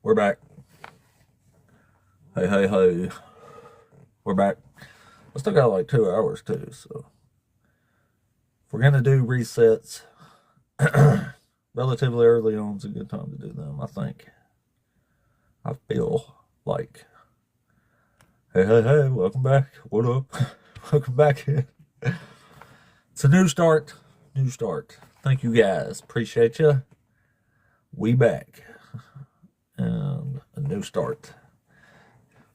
We're back. Hey, hey, hey. We're back. I still got like 2 hours too, so if we're gonna do resets relatively early on, it's a good time to do them, I think. I feel like. Hey, hey, hey, welcome back. What up? Welcome back in. It's a new start. New start. Thank you guys. Appreciate you. We back. And a new start.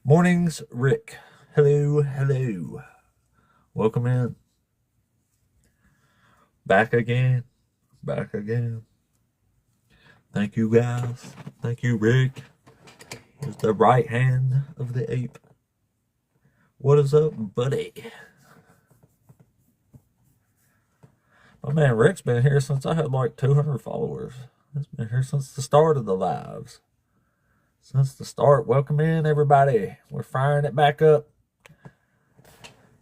Mornings, Rick. Hello, hello. Welcome in. Back again. Back again. Thank you guys. Thank you, Rick. It's the right hand of the ape. What is up, buddy? My man Rick's been here since I had like 200 followers. He's been here since the start of the lives. Since the start. Welcome in, everybody. We're firing it back up.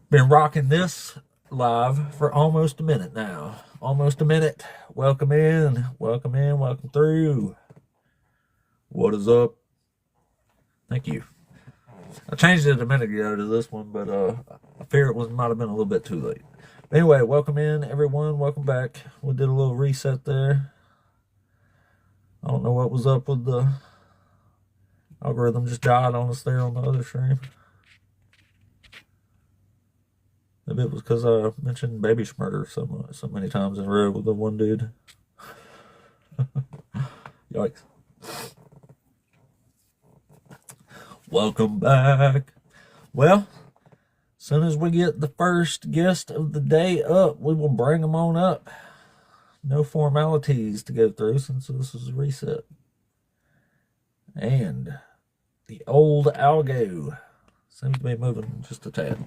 Been rocking this live for almost a minute now. Almost a minute. Welcome in. Welcome in. Welcome through. What is up? Thank you. I changed it a minute ago to this one, but I fear it might have been a little bit too late. But anyway, welcome in, everyone. Welcome back. We did a little reset there. I don't know what was up with the algorithm. Just died on us there on the other stream. Maybe it was because I mentioned baby schmurder so many times in a row with the one dude. Yikes. Welcome back. Well, as soon as we get the first guest of the day up, we will bring them on up. No formalities to go through since this is a reset. And the old algo seems to be moving just a tad.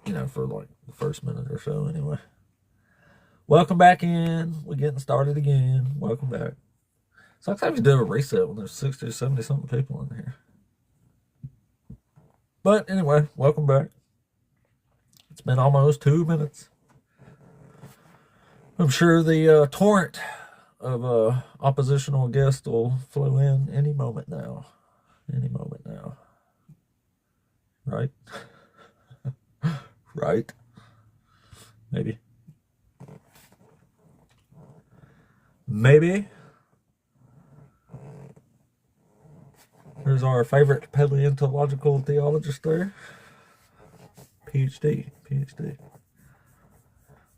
You know, for like the first minute or so anyway. Welcome back in. We're getting started again. Welcome back. Sometimes you do a reset when there's 60 or 70 something people in here. But anyway, welcome back. It's been almost 2 minutes. I'm sure the torrent of oppositional guests will flow in any moment now. Any moment now. Right? Right? Maybe. Maybe. Here's our favorite paleontological theologist there. PhD.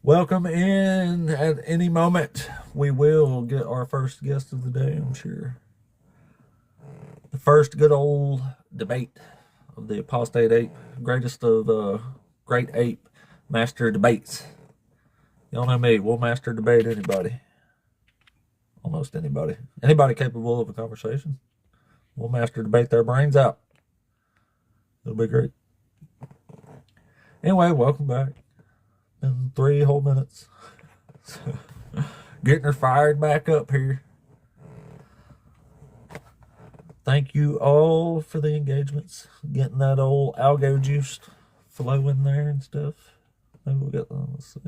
Welcome in. At any moment, we will get our first guest of the day, I'm sure. The first good old debate of the apostate ape. Greatest of great ape master debates. Y'all know me. We'll master debate anybody. Almost anybody. Anybody capable of a conversation. We'll master debate their brains out. It'll be great. Anyway, welcome back. In 3 whole minutes. Getting her fired back up here. Thank you all for the engagements. Getting that old algo juice flowing there and stuff. Maybe we'll get that. Let's see.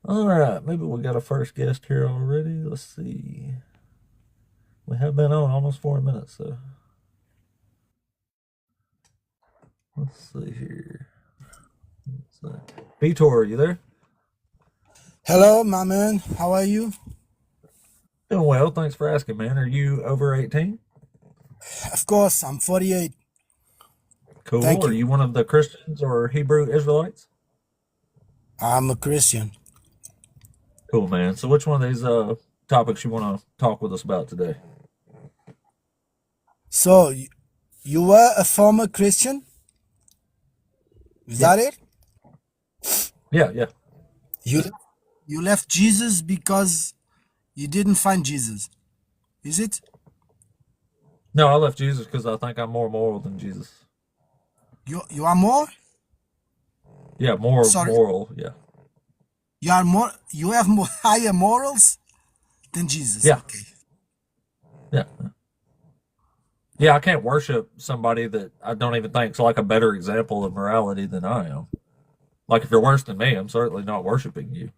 Alright, maybe we got a first guest here already. Let's see. We have been on almost 4 minutes, so let's see here. Vitor, are you there? Hello, my man. How are you? Doing well, thanks for asking, man. Are you over 18? Of course, I'm 48. Cool. Thank Are you. you one of the Christians or Hebrew Israelites? I'm a Christian. Cool, man. So which one of these topics you want to talk with us about today? So, you were a former Christian? Is Yeah. that it? Yeah. You left Jesus because you didn't find Jesus. Is it? No, I left Jesus because I think I'm more moral than Jesus. You are more? Yeah, more Sorry. moral, yeah. You have more higher morals than Jesus. Yeah. Okay. Yeah. Yeah, I can't worship somebody that I don't even think is like a better example of morality than I am. Like if you're worse than me, I'm certainly not worshiping you.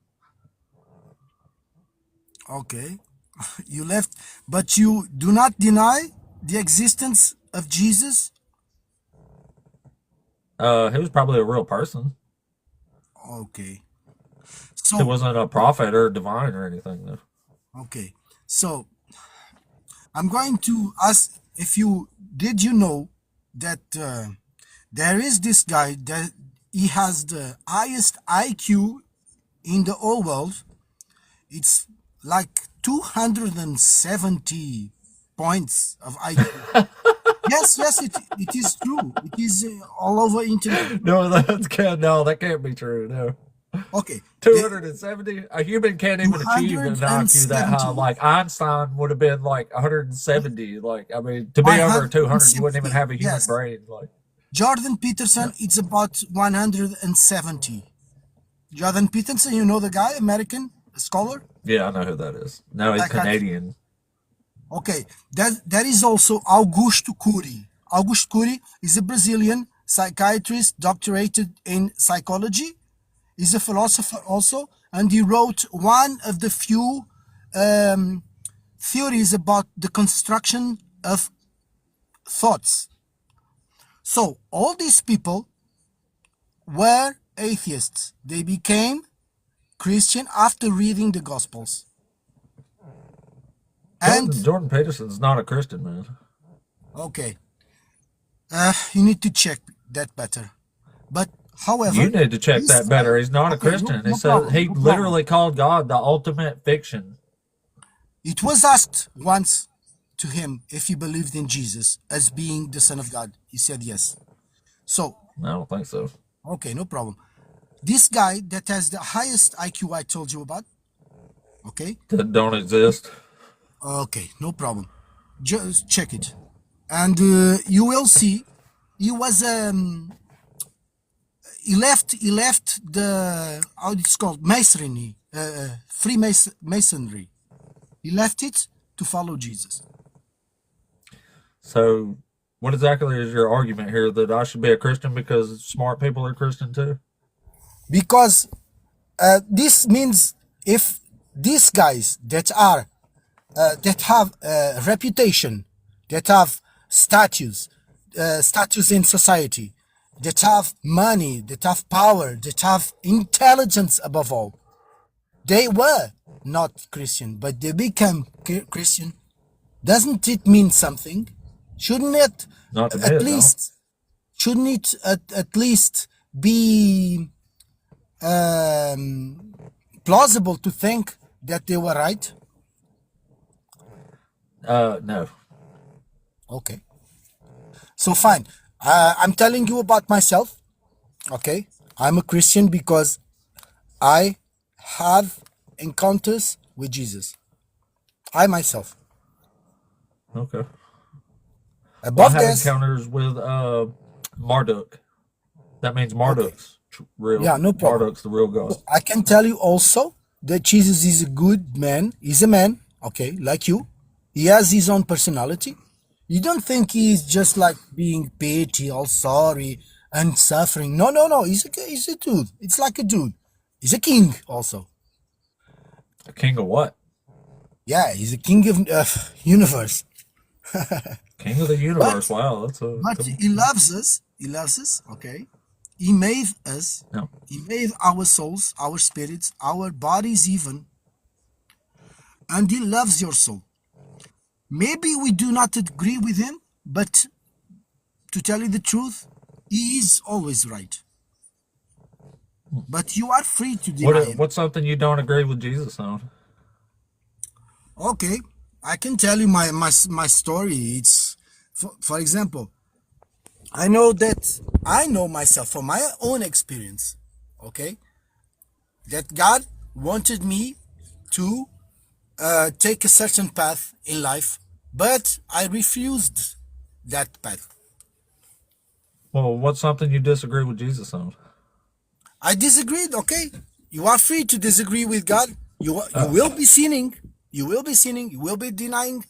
Okay. You left, but you do not deny the existence of Jesus? He was probably a real person. Okay. He So, wasn't a prophet or divine or anything, though. okay. So, I'm going to ask if you did you know that there is this guy that he has the highest IQ in the whole world. It's like 270 points of IQ. Yes, yes, it is true. It is all over internet. No, that can't be true. No. Okay, the 270. A human can't even achieve an IQ that high. 270, Like Einstein would have been like 170. Like, I mean, to be over 200, you wouldn't even 170. have a human Yes, brain. Like, Jordan Peterson, it's about 170. Jordan Peterson, you know the guy, American scholar? yeah, I know who that is. No, he's Psychiatrist. Canadian. Okay, there is also Augusto Cury. Augusto Cury is a Brazilian psychiatrist, doctorated in psychology. He's a philosopher also, and he wrote one of the few um, theories about the construction of thoughts. So all these people were atheists. They became Christian after reading the Gospels. And Jordan Peterson's not a Christian, man. okay, you need to check that better. But You however, need to check this that better. He's not a okay, no, Christian. He no said problem, he no problem. literally called God the ultimate fiction. It was asked once to him if he believed in Jesus as being the Son of God. He said yes. So, I don't think so. okay, no problem. This guy that has the highest IQ I told you about, okay, That don't exist. okay, no problem. Just check it, and you will see. He was he left the how it's called masonry, Freemasonry. He left it to follow Jesus. So, what exactly is your argument here that I should be a Christian because smart people are Christian too? Because this means if these guys that have reputation, that have status in society, that have money, that have power, that have intelligence above all, they were not Christian, but they became Christian. Doesn't it mean something? Shouldn't it Not to me, at it don't. least shouldn't it at least be um, plausible to think that they were right? No. Okay, so fine. I'm telling you about myself. Okay, I'm a Christian because I have encounters with Jesus. I myself. Okay. Well, I Above have this, encounters with Marduk. That means okay, Marduk's real. yeah, no problem. Marduk's the real God. I can tell you also that Jesus is a good man. He's a man, okay, like you. He has his own personality. You don't think he's just like being petty, all sorry and suffering. No, no, no. He's a dude. It's like a dude. He's a king also. A king of what? Yeah, he's a king of universe. King of the But universe. Wow, that's a but cool. he loves us. He loves us. Okay. He made us. No. He made our souls, our spirits, our bodies even, and he loves your soul. Maybe we do not agree with him, but to tell you the truth, he is always right. But you are free to deny him. What's something you don't agree with Jesus on? Okay, I can tell you my story. It's for example, I know myself from my own experience. Okay, that God wanted me to take a certain path in life, but I refused that path. Well, what's something you disagree with Jesus on? I disagreed. Okay, you are free to disagree with God. You Uh, will be sinning. You will be sinning. You will be denying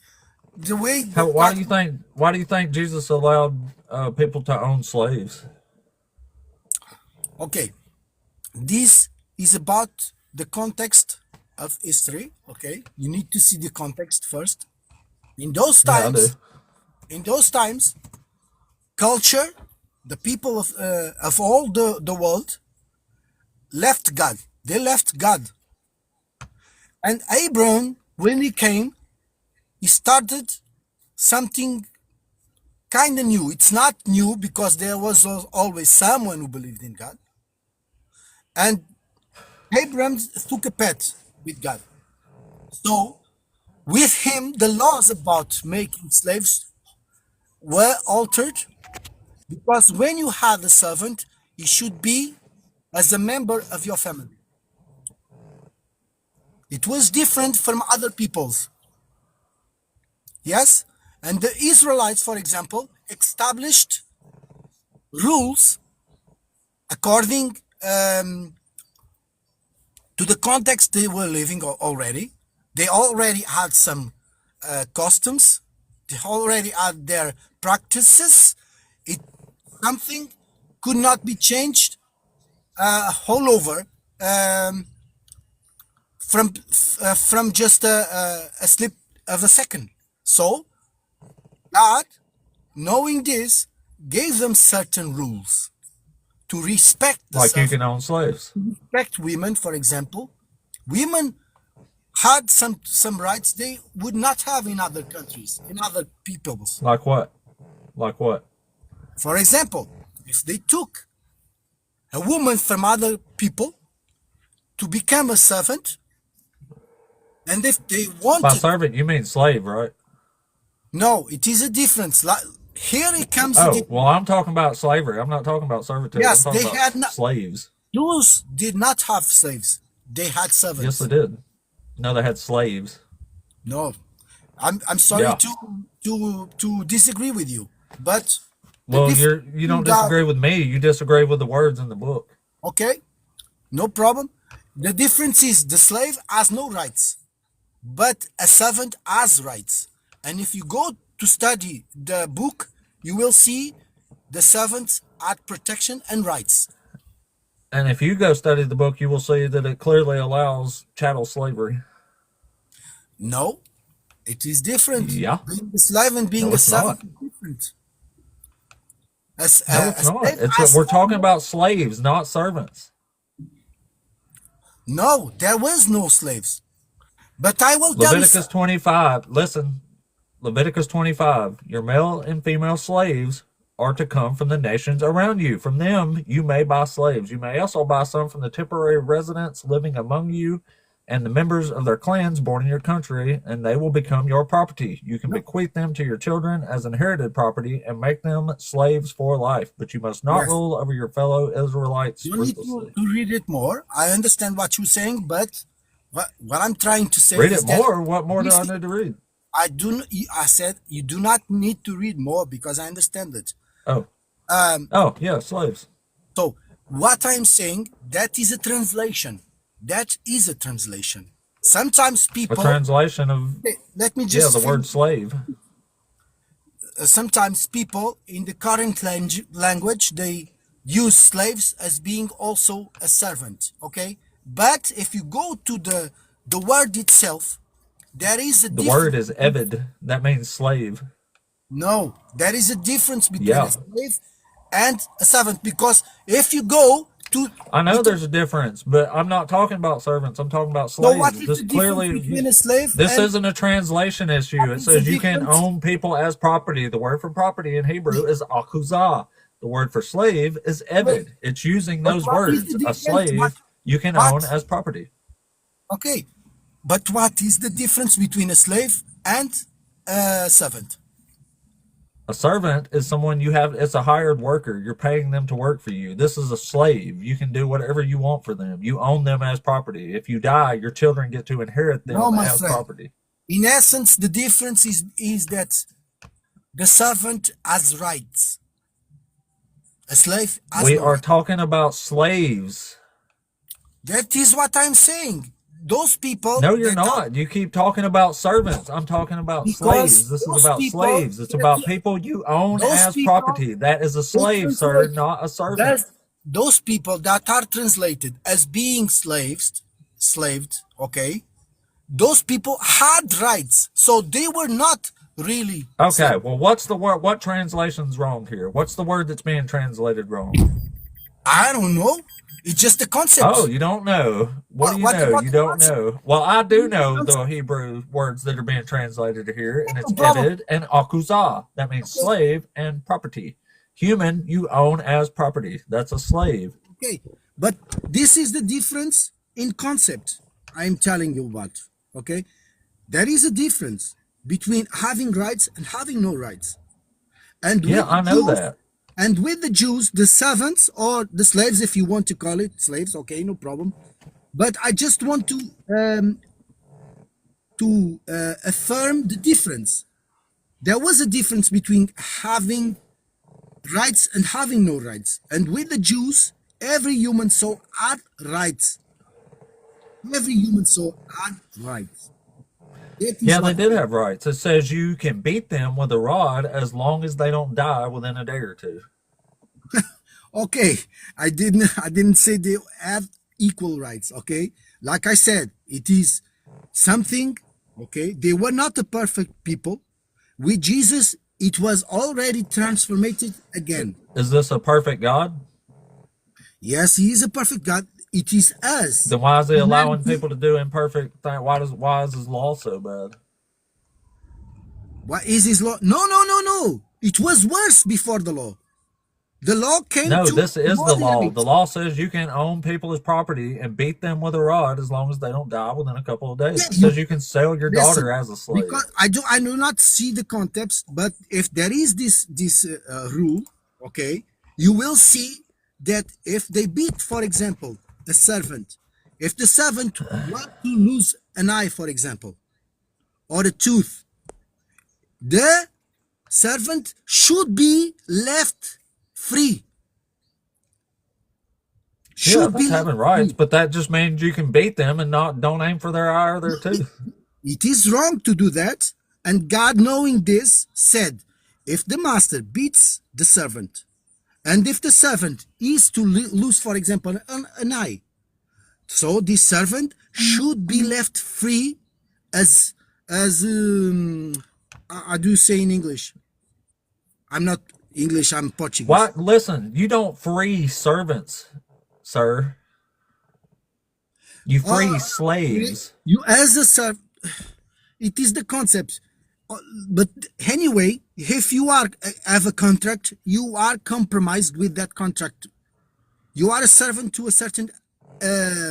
the way how? that God. Why do you think Jesus allowed people to own slaves? Okay, this is about the context of history. Okay, you need to see the context first. In those Yeah, I do. times, in those times, culture, the people of all the world left God. They left God. And Abraham, when he came, he started something kind of new. It's not new because there was always someone who believed in God. And Abraham took a pet with God. So with him, the laws about making slaves were altered because when you have a servant, he should be as a member of your family. It was different from other peoples. Yes? And the Israelites, for example, established rules according to the context they were living already. They already had some customs. They already had their practices. It something could not be changed all over from just a slip of a second. So God, knowing this, gave them certain rules to respect the Like you servant, can own slaves. respect women, for example. Women had some rights they would not have in other countries, in other peoples. Like what? Like what? For example, if they took a woman from other people to become a servant, and if they By wanted, servant, you mean slave, right? no, it is a difference. Like, here it comes. Oh, well, I'm talking about slavery. I'm not talking about servitude. I'm Yes, talking they about had not. slaves. Jews did not have slaves. They had Yes, servants. they did. No, they had slaves. No, I'm sorry Yeah. to disagree with you, but the Well, difference you between don't God, disagree with me. You disagree with the words in the book. okay, no problem. The difference is the slave has no rights, but a servant has rights. And if you go to study the book, you will see the servants had protection and rights. And if you go study the book, you will see that it clearly allows chattel slavery. No, it is different. Yeah. Being a slave and being No, a it's servant not. is different. No, it's A not. slave has We're talking about slaves, not servants. no, there was no slaves. But I will tell you Leviticus 25. Listen, Leviticus 25. Your male and female slaves are to come from the nations around you. From them you may buy slaves. You may also buy some from the temporary residents living among you and the members of their clans born in your country, and they will become your property. You can bequeath them to your children as inherited property and make them slaves for life, but you must not yes. rule over your fellow Israelites You need ruthlessly. to read it more. I understand what you're saying, but what I'm trying to say Read is it that more. What more do I listen, need to read? I said you do not need to read more because I understand it. Oh, Um, yeah, slaves. so what I'm saying, that is a translation. That is a translation. Sometimes A people, translation of, let me yeah, just the word finish. slave. Sometimes people in the current language they use slaves as being also a servant, okay, but if you go to the word itself, there is a The word difference. is evid. That means slave. No, there is a difference between a Yeah. slave and a servant, because if you go to I know it, there's a difference, but I'm not talking about servants. I'm talking about so what slaves. is This the difference clearly, between a slave this and isn't a translation issue. what It is the says you can difference? own people as property. The word for property in Hebrew is akuzah. The word for slave is Wait, evid. It's using but those what is the words. A difference? slave you can What own as property. Okay, but what is the difference between a slave and a servant? A servant is someone you have, it's a hired worker. You're paying them to work for you. This is a slave. You can do whatever you want for them. You own them as property. If you die, your children get to inherit No, them my as friend. property. In essence, the difference is that the servant has rights. A slave has We no are rights. talking about slaves. That is what I'm saying. Those people No, you're that are not. You keep talking about servants. I'm talking about slaves. because This is those about people slaves. It's about people you own those as people property. That is a they slave, sir, translate not a servant. that those people that are translated as being slaves, slaved, okay, those people had rights, so they were not really Okay, slaves. well, what's the word? What translation's wrong here? What's the word that's being translated wrong? I don't know. It's just a Oh, concept. you don't know. What do What you what know? what You the don't concept? know. Well, I do know Concept. the Hebrew words that are being translated here, and No it's problem. ebed and akuzah. That means Okay, slave and property. Human, you own as property. That's a slave. okay. But this is the difference in concept I'm telling you about. Okay, there is a difference between having rights and having no rights. And Yeah, with the I know Jews, that. the servants or the slaves, if you want to call it slaves, okay, no problem. But I just want to affirm the difference. There was a difference between having rights and having no rights. And with the Jews, every human soul had rights. Every human soul had rights. That is Yeah, they what. did have rights. It says you can beat them with a rod as long as they don't die within a day or two. Okay, I didn't say they have equal rights. Okay, like I said, it is something. Okay, they were not a perfect people. With Jesus, it was already transformed again. Is this a perfect God? Yes, he is a perfect God. It is us, Then why is he allowing humanity. people to do imperfect things? Why is his law so bad? What is his law? No, no, no, no. It was worse before the law. The law came No, to this is the law. The moderate. law says you can own people as property and beat them with a rod as long as they don't die within a couple of days. Yeah, It you says you can sell your daughter listen. as a slave. Because I do not see the context, but if there is this rule, okay, you will see that if they beat, for example, a servant, if the servant want to lose an eye, for example, or a tooth, the servant should be left free. Yeah, Should be that's left having rights, free. but that just means you can beat them and not don't aim for their eye or their tooth. It is wrong to do that. And God, knowing this, said, if the master beats the servant, and if the servant is to lose, for example, an eye, so this servant should be left free as I do say in English. I'm not English, I'm Why? Portuguese. Listen, you don't free servants, sir. You Uh, free slaves. you as a servant, it is the concept. But anyway, if you are have a contract, you are compromised with that contract. You are a servant to a certain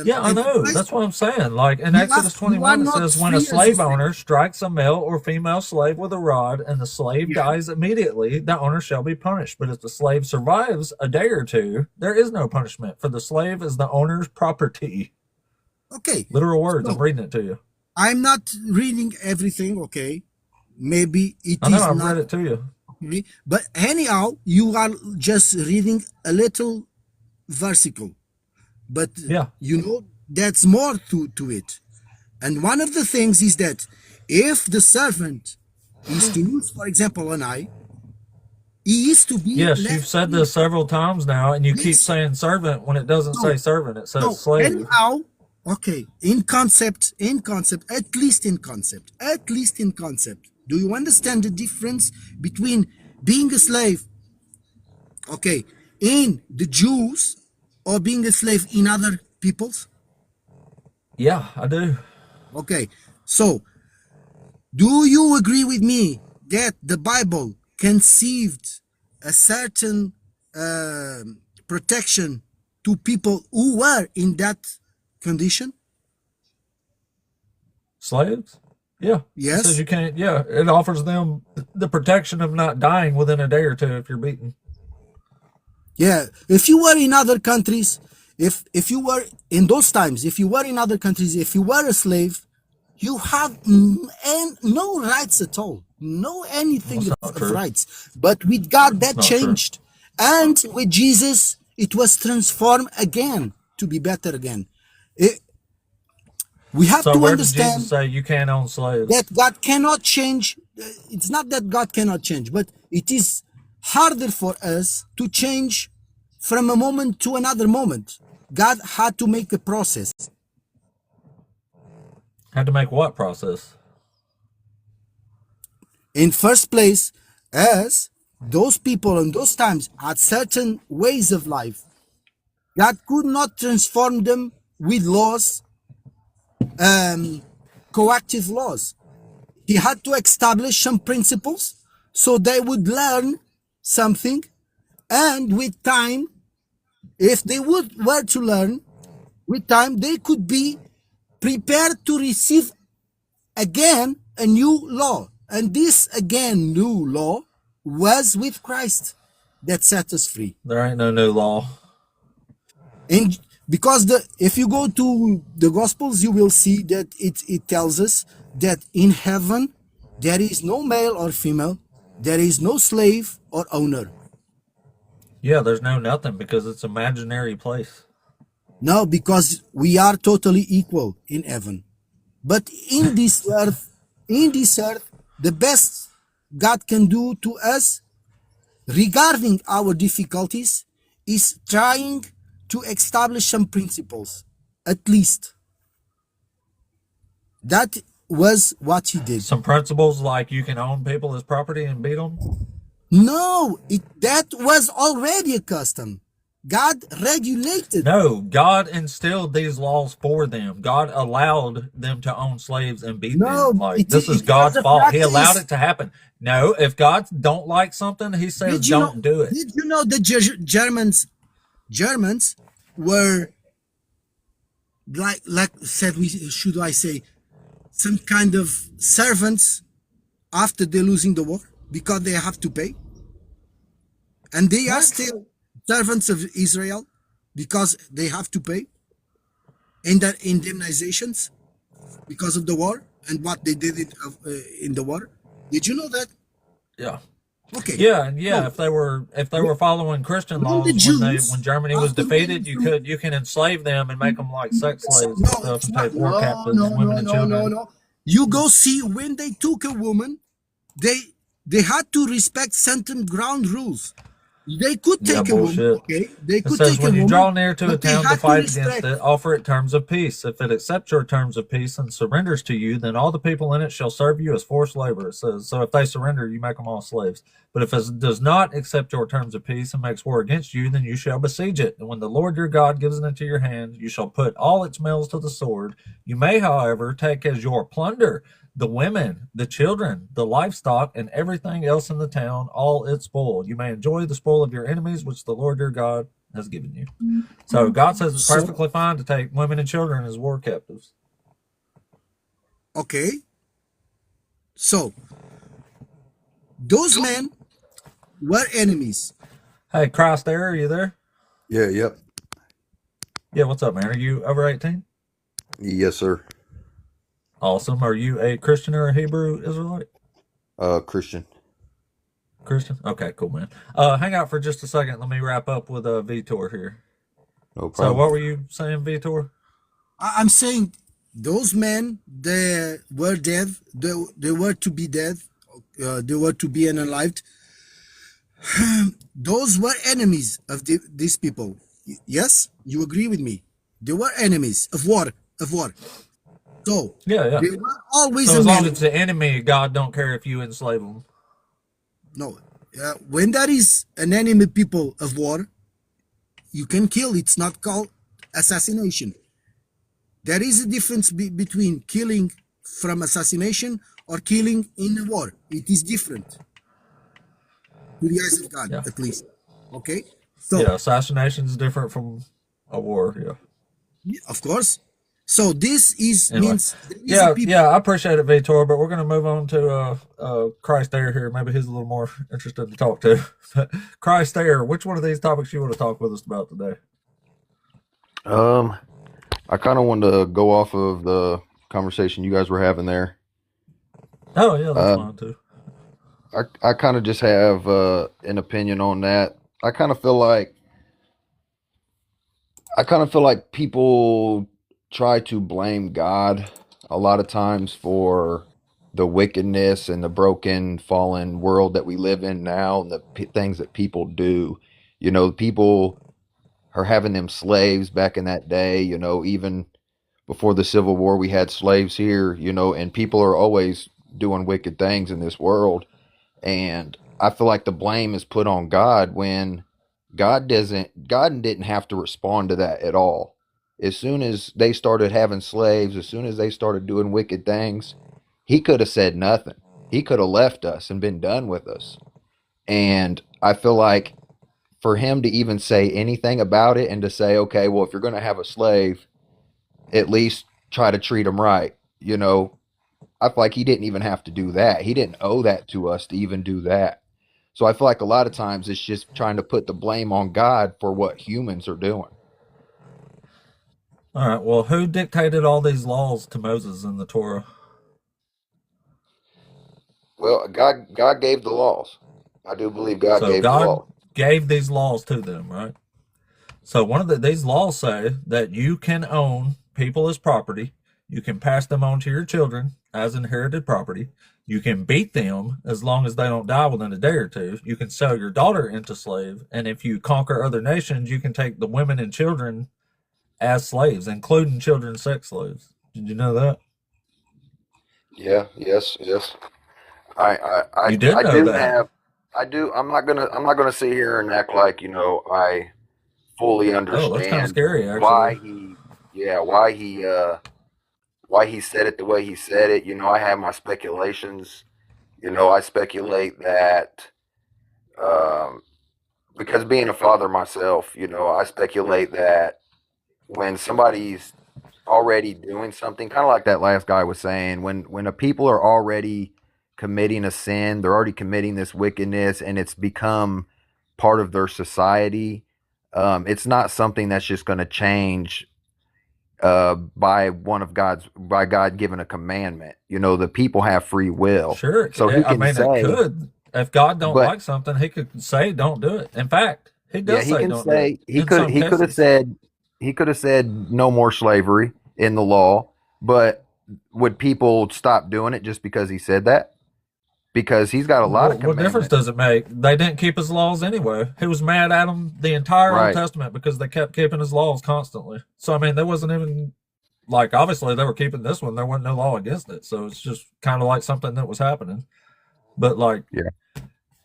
Yeah, I know. enterprise. That's what I'm saying. Like in You have Exodus you are 21, it not says, when a free as a slave slave. owner strikes a male or female slave with a rod and the slave Yeah. dies immediately, the owner shall be punished. But if the slave survives a day or two, there is no punishment, for the slave is the owner's property. Okay. Literal words. I'm So reading it to you. I'm not reading everything. Okay. Maybe it I know. is I've not. read it to you. Okay. But anyhow, you are just reading a little versicle. But Yeah. that's more to it. And one of the things is that if the servant is to lose, for example, an eye, he is to be Yes, you've left said free. this several times now, and you keep Yes. saying servant when it doesn't No, say servant. It says no. slave. Anyhow, okay. At least in concept. Do you understand the difference between being a slave, okay, in the Jews or being a slave in other peoples? Yeah, I do. Okay. So, do you agree with me that the Bible conceived a certain protection to people who were in that condition? Slaves? Yeah. It says Yes. you can't, yeah, it offers them the protection of not dying within a day or two if you're beaten. Yeah. If you were in other countries, if you were in those times, if you were in other countries, if you were a slave, you have no rights at all, no anything That's not of true. rights. But with God, That's that not true. changed, and with Jesus, it was transformed again to be better again. It- we have So to where did Jesus understand say you can't own slaves? that God cannot change. It's not that God cannot change, but it is harder for us to change from a moment to another moment. God had to make a process. Had to make what process? In first place, as those people in those times had certain ways of life, God could not transform them with laws, coactive laws. He had to establish some principles so they would learn something, and with time, if they were to learn, with time they could be prepared to receive again a new law. And this again new law was with Christ that set us free. There ain't no new law. And because if you go to the Gospels, you will see that it tells us that in heaven there is no male or female, there is no slave or owner. Yeah, there's no nothing because it's imaginary place. No, because we are totally equal in heaven. But in this earth, the best God can do to us regarding our difficulties is trying to establish some principles, at least. That was what he did. Some principles like you can own people as property and beat them. No, that was already a custom. God regulated. No, God instilled these laws for them. God allowed them to own slaves and beat No, them. Like it- this is it God's was a fault. He practice. allowed it to happen. No, if God don't like something, He says Did you don't do it. Did you know the Germans were like said we should I say some kind of servants after they're losing the war because they have to pay, and they are What? still servants of Israel because they have to pay in their indemnizations because of the war and what they did in the war. Did you know that? Yeah. Okay. Yeah, and yeah. No. If they were following Christian When laws the Jews, when Germany was after defeated, winning you can enslave them and make them like sex slaves and No, stuff it's and not. take war captives, women and children. You go see when they took a woman, they had to respect certain ground rules. They could Yeah, take a woman, bullshit. okay? They It could says take a when you woman, draw near to a but they town to had to fight against respect. it, offer it terms of peace. If it accepts your terms of peace and surrenders to you, then all the people in it shall serve you as forced labor. It says, so if they surrender, you make them all slaves. But if it does not accept your terms of peace and makes war against you, then you shall besiege it. And when the Lord your God gives it into your hand, you shall put all its males to the sword. You may, however, take as your plunder the women, the children, the livestock, and everything else in the town, all its spoil. You may enjoy the spoil of your enemies, which the Lord your God has given you. So God says it's So, perfectly fine to take women and children as war captives. okay, so those men were enemies. Hey, Christ there, are you there? Yeah, yep. Yeah, what's up, man? Are you over 18? Yes, sir. Awesome. Are you a Christian or a Hebrew Israelite? Christian. Christian? Okay, cool, man. Hang out for just a second. Let me wrap up with Vitor here. No So, problem. what were you saying, Vitor? I'm saying those men, they were dead. They were to be dead. They were to be unalived. Those were enemies of these people. Yes, you agree with me. They were enemies of war. So Yeah, yeah. they were always So a as long man. as it's the enemy, God don't care if you enslave them. No, when there is an enemy people of war, you can kill. It's not called assassination. There is a difference between killing from assassination or killing in a war. It is different to the eyes of God, Yeah. at least. Okay, Yeah, so assassination is different from a war. Yeah. of course, so this is Anyway, means there is a people. I appreciate it, Vitor. But we're gonna move on to Christ Air here. Maybe he's a little more interested to talk to. Christ Air, which one of these topics you want to talk with us about today? I kind of wanted to go off of the conversation you guys were having there. Oh yeah, that's Uh, fine too. I kind of just have an opinion on that. I kind of feel like people try to blame God a lot of times for the wickedness and the broken, fallen world that we live in now, and the things that people do. People are having them slaves back in that day. Even before the Civil War, we had slaves here, and people are always doing wicked things in this world. And I feel like the blame is put on God when God didn't have to respond to that at all. As soon as they started having slaves, as soon as they started doing wicked things, he could have said nothing. He could have left us and been done with us. And I feel like for him to even say anything about it and to say, okay, well, if you're going to have a slave, at least try to treat him right. I feel like he didn't even have to do that. He didn't owe that to us to even do that. So I feel like a lot of times it's just trying to put the blame on God for what humans are doing. All right. Well, who dictated all these laws to Moses in the Torah? Well, God gave the laws. I do believe God So gave the God law. gave these laws to them, right? So these laws say that you can own people as property, you can pass them on to your children as inherited property, you can beat them as long as they don't die within a day or two, you can sell your daughter into slave, and if you conquer other nations, you can take the women and children as slaves, including children sex slaves. Did you know that? Yeah, yes, yes. I I You I, did I know do that. have I do I'm not gonna sit here and act like, I fully Oh, that's kind of understand scary, actually. why he yeah, why he said it the way he said it. I have my speculations. I speculate that um because being a father myself, I speculate that when somebody's already doing something, kind of like that last guy was saying, when a people are already committing a sin, they're already committing this wickedness, and it's become part of their society. It's not something that's just going to change by God given a commandment. The people have free will, Sure, so he I can mean, it say, could. If God don't but like something, he could say, "Don't do it." In fact, he yeah, does he say, can "Don't do it" say in some he could have cases. said no more slavery in the law, but would people stop doing it just because he said that? Because he's got a lot of What difference commandments. does it make? They didn't keep his laws anyway. He was mad at them the entire Old Right. Testament because they kept keeping his laws constantly. So I mean, there wasn't even like obviously they were keeping this one. There wasn't no law against it. So it's just kind of like something that was happening. But like Yeah.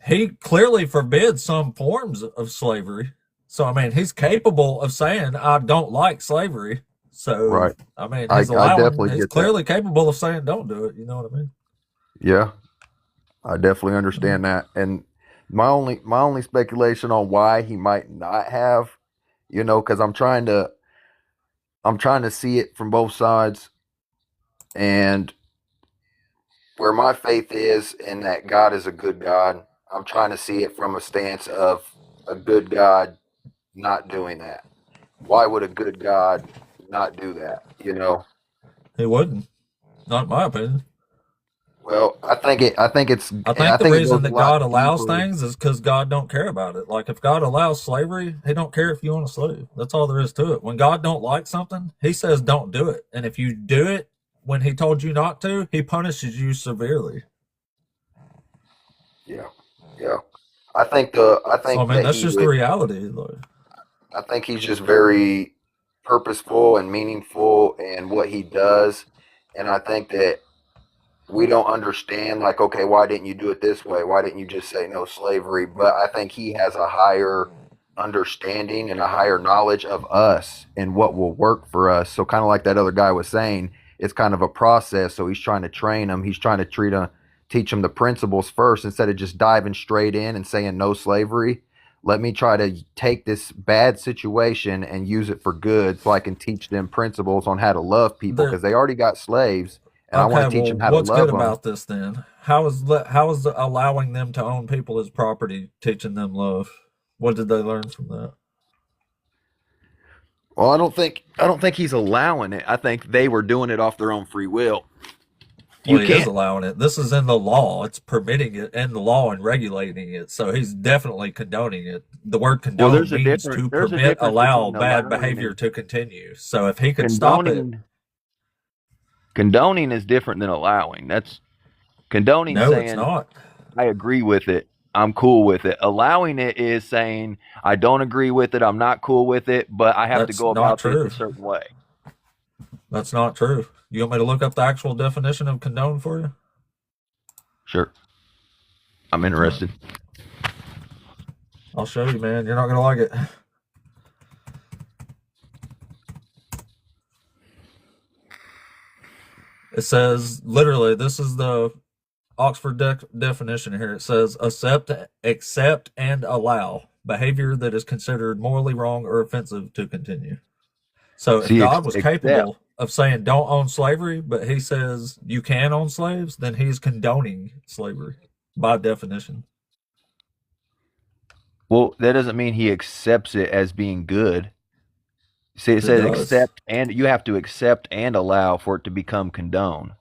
he clearly forbids some forms of slavery. So I mean, he's capable of saying I don't like slavery. So Right. I mean, I definitely he's get that. clearly capable of saying don't do it. You know what I mean? Yeah. I definitely understand that. And my only speculation on why he might not have, because I'm trying to see it from both sides, and where my faith is in that God is a good God, I'm trying to see it from a stance of a good God not doing that. Why would a good God not do that? He wouldn't. Not in my opinion. Well, I I think the think it reason goes a that lot God allows deeper. things is because God don't care about it. Like if God allows slavery, He don't care if you own a slave. That's all there is to it. When God don't like something, He says don't do it, and if you do it when He told you not to, He punishes you severely. Yeah, yeah. I So I think mean, that that's he just the would. reality. Like, I think he's just very purposeful and meaningful in what he does, and I think that we don't understand, like, okay, why didn't you do it this way? Why didn't you just say no slavery? But I think he has a higher understanding and a higher knowledge of us and what will work for us. So kind of like that other guy was saying, it's kind of a process. So he's trying to train them. He's trying to teach them the principles first instead of just diving straight in and saying no slavery. Let me try to take this bad situation and use it for good so I can teach them principles on how to love people there. because they already got slaves and I want Okay, to teach well, them how to what's good love them. about this then? How is allowing them to own people as property teaching them love? What did they learn from that? Well, I don't think he's allowing it. I think they were doing it off their own free will. Well, You he is can't. allowing it. This is in the law. It's permitting it in the law and regulating it. So he's definitely condoning it. The word Well, condone means to there's a permit, difference allow between bad allowing behavior and to continue. So if he could stop it, condoning. Condoning is different than allowing. That's condoning no, it's saying not. I agree with it. I'm cool with it. Allowing it is saying I don't agree with it. I'm not cool with it, but I have to That's go not about this a true. certain way. That's not true. You want me to look up the actual definition of condone for you? Sure. I'm All right. interested. I'll show you, man. You're not going to like it. It says, literally, this is the Oxford definition here. It says, accept, and allow behavior that is considered morally wrong or offensive to continue. So if See, God was accept. capable of saying don't own slavery, but he says you can own slaves, then he's condoning slavery by definition. Well, that doesn't mean he accepts it as being good. See, it It says does. accept, and you have to accept and allow for it to become condone.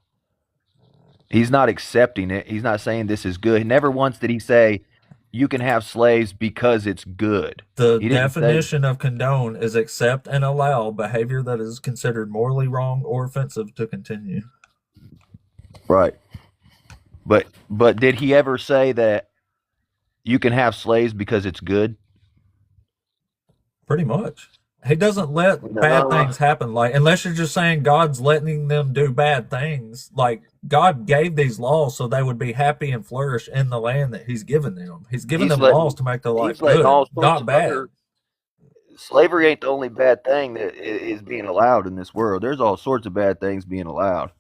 He's not accepting it. He's not saying this is good. Never once did he say you can have slaves because it's good. The He didn't say definition of condone is accept and allow behavior that is considered morally wrong or offensive to continue. right. But did he ever say that you can have slaves because it's good? Pretty much. He doesn't let bad No. things happen. Like, unless you're just saying God's letting them do bad things. Like, God gave these laws so they would be happy and flourish in the land that He's given them. He's given He's them laws letting to make their life he's letting good, all sorts not of bad. other slavery ain't the only bad thing that is being allowed in this world. There's all sorts of bad things being allowed,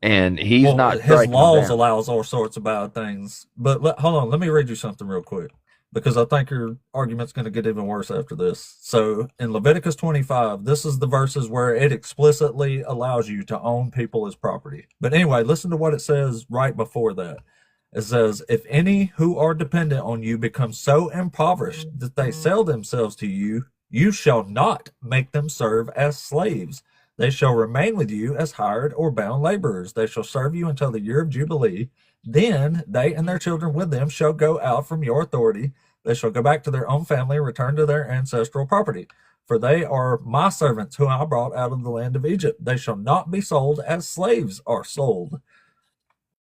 and he's Well, not His striking them laws down. allows all sorts of bad things. But hold on, let me read you something real quick because I think your argument's going to get even worse after this. So in Leviticus 25, this is the verses where it explicitly allows you to own people as property. But anyway, listen to what it says right before that. It says, if any who are dependent on you become so impoverished that they sell themselves to you, you shall not make them serve as slaves. They shall remain with you as hired or bound laborers. They shall serve you until the year of Jubilee. Then they and their children with them shall go out from your authority. They shall go back to their own family and return to their ancestral property. For they are my servants whom I brought out of the land of Egypt. They shall not be sold as slaves are sold.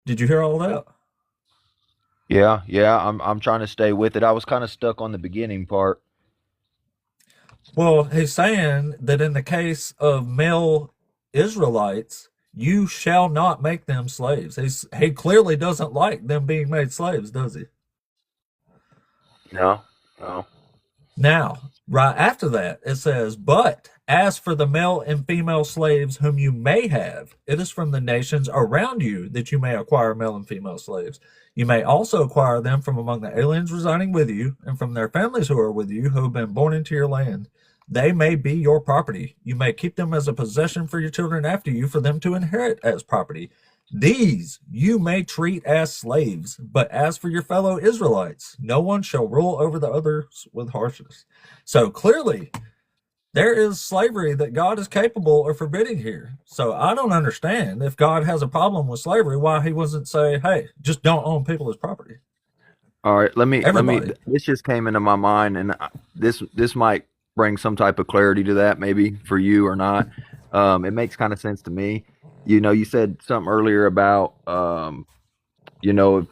Did you hear all that? Yeah, yeah. I'm trying to stay with it. I was kind of stuck on the beginning part. Well, he's saying that in the case of male Israelites, you shall not make them slaves. He clearly doesn't like them being made slaves, does he? No, no. Now, right after that, it says, but as for the male and female slaves whom you may have, it is from the nations around you that you may acquire male and female slaves. You may also acquire them from among the aliens residing with you and from their families who are with you who have been born into your land. They may be your property. You may keep them as a possession for your children after you for them to inherit as property. These you may treat as slaves, but as for your fellow Israelites, no one shall rule over the others with harshness. So clearly, there is slavery that God is capable of forbidding here. So I don't understand if God has a problem with slavery, why he wasn't say, hey, just don't own people as property. All right, let me. Everybody. This just came into my mind, and this might bring some type of clarity to that, maybe for you or not. It makes kind of sense to me. You know, you said something earlier about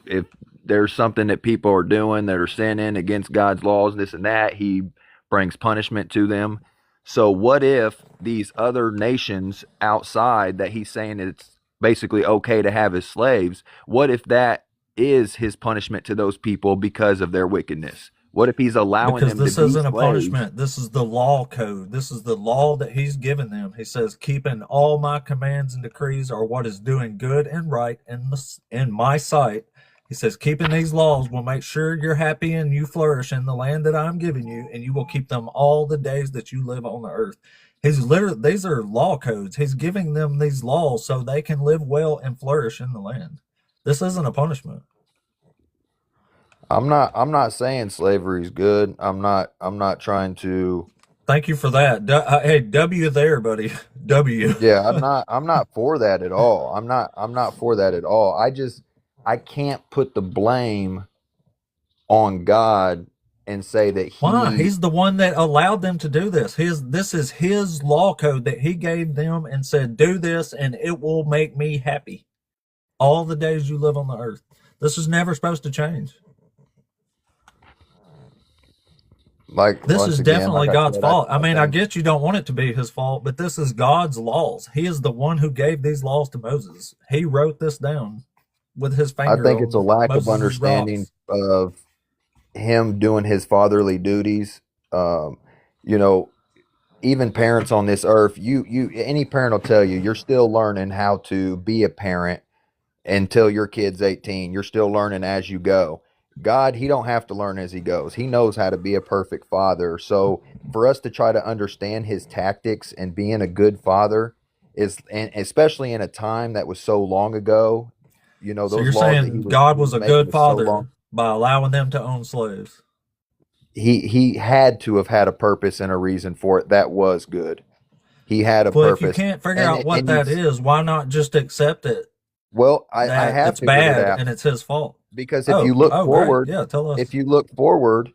if there's something that people are doing that are sinning against God's laws, this and that, He brings punishment to them. So, what if these other nations outside that He's saying it's basically okay to have as slaves? What if that is His punishment to those people because of their wickedness? What if He's allowing Because them to this be isn't a slaves? punishment. This is the law code. This is the law that he's given them. He says, keeping all my commands and decrees are what is doing good and right in my sight. He says, keeping these laws will make sure you're happy and you flourish in the land that I'm giving you, and you will keep them all the days that you live on the earth. These are law codes. He's giving them these laws so they can live well and flourish in the land. This isn't a punishment. I'm not saying slavery is good. I'm not trying to. Thank you for that. Hey, W there, buddy. W. Yeah, I'm not for that at all. I'm not for that at all. I can't put the blame on God and say that Why? he. He's the one that allowed them to do this. This is his law code that he gave them and said, do this and it will make me happy all the days you live on the earth. This is never supposed to change. Like This once is again, like definitely I God's said, fault. I I mean, I think get you don't want it to be his fault, but this is God's laws. He is the one who gave these laws to Moses. He wrote this down with his I finger think it's a on lack of Moses' understanding rocks. of him doing his fatherly duties. Um, you know, even parents on this earth, any parent will tell you you're still learning how to be a parent until your kid's 18. You're still learning as you go. God, he don't have to learn as he goes. He knows how to be a perfect father. So for us to try to understand his tactics and being a good father is, and especially in a time that was so long ago, So those you're laws that saying God he was was a making good was so long. father by allowing them to own slaves. He had to have had a purpose and a reason for it that was good. He had a Well, if you purpose, can't figure and out it, what and that he's is, why not just accept it well. I that have it's figured it bad out and it's his fault? because Oh, oh, great. Yeah, tell if us. you look forward,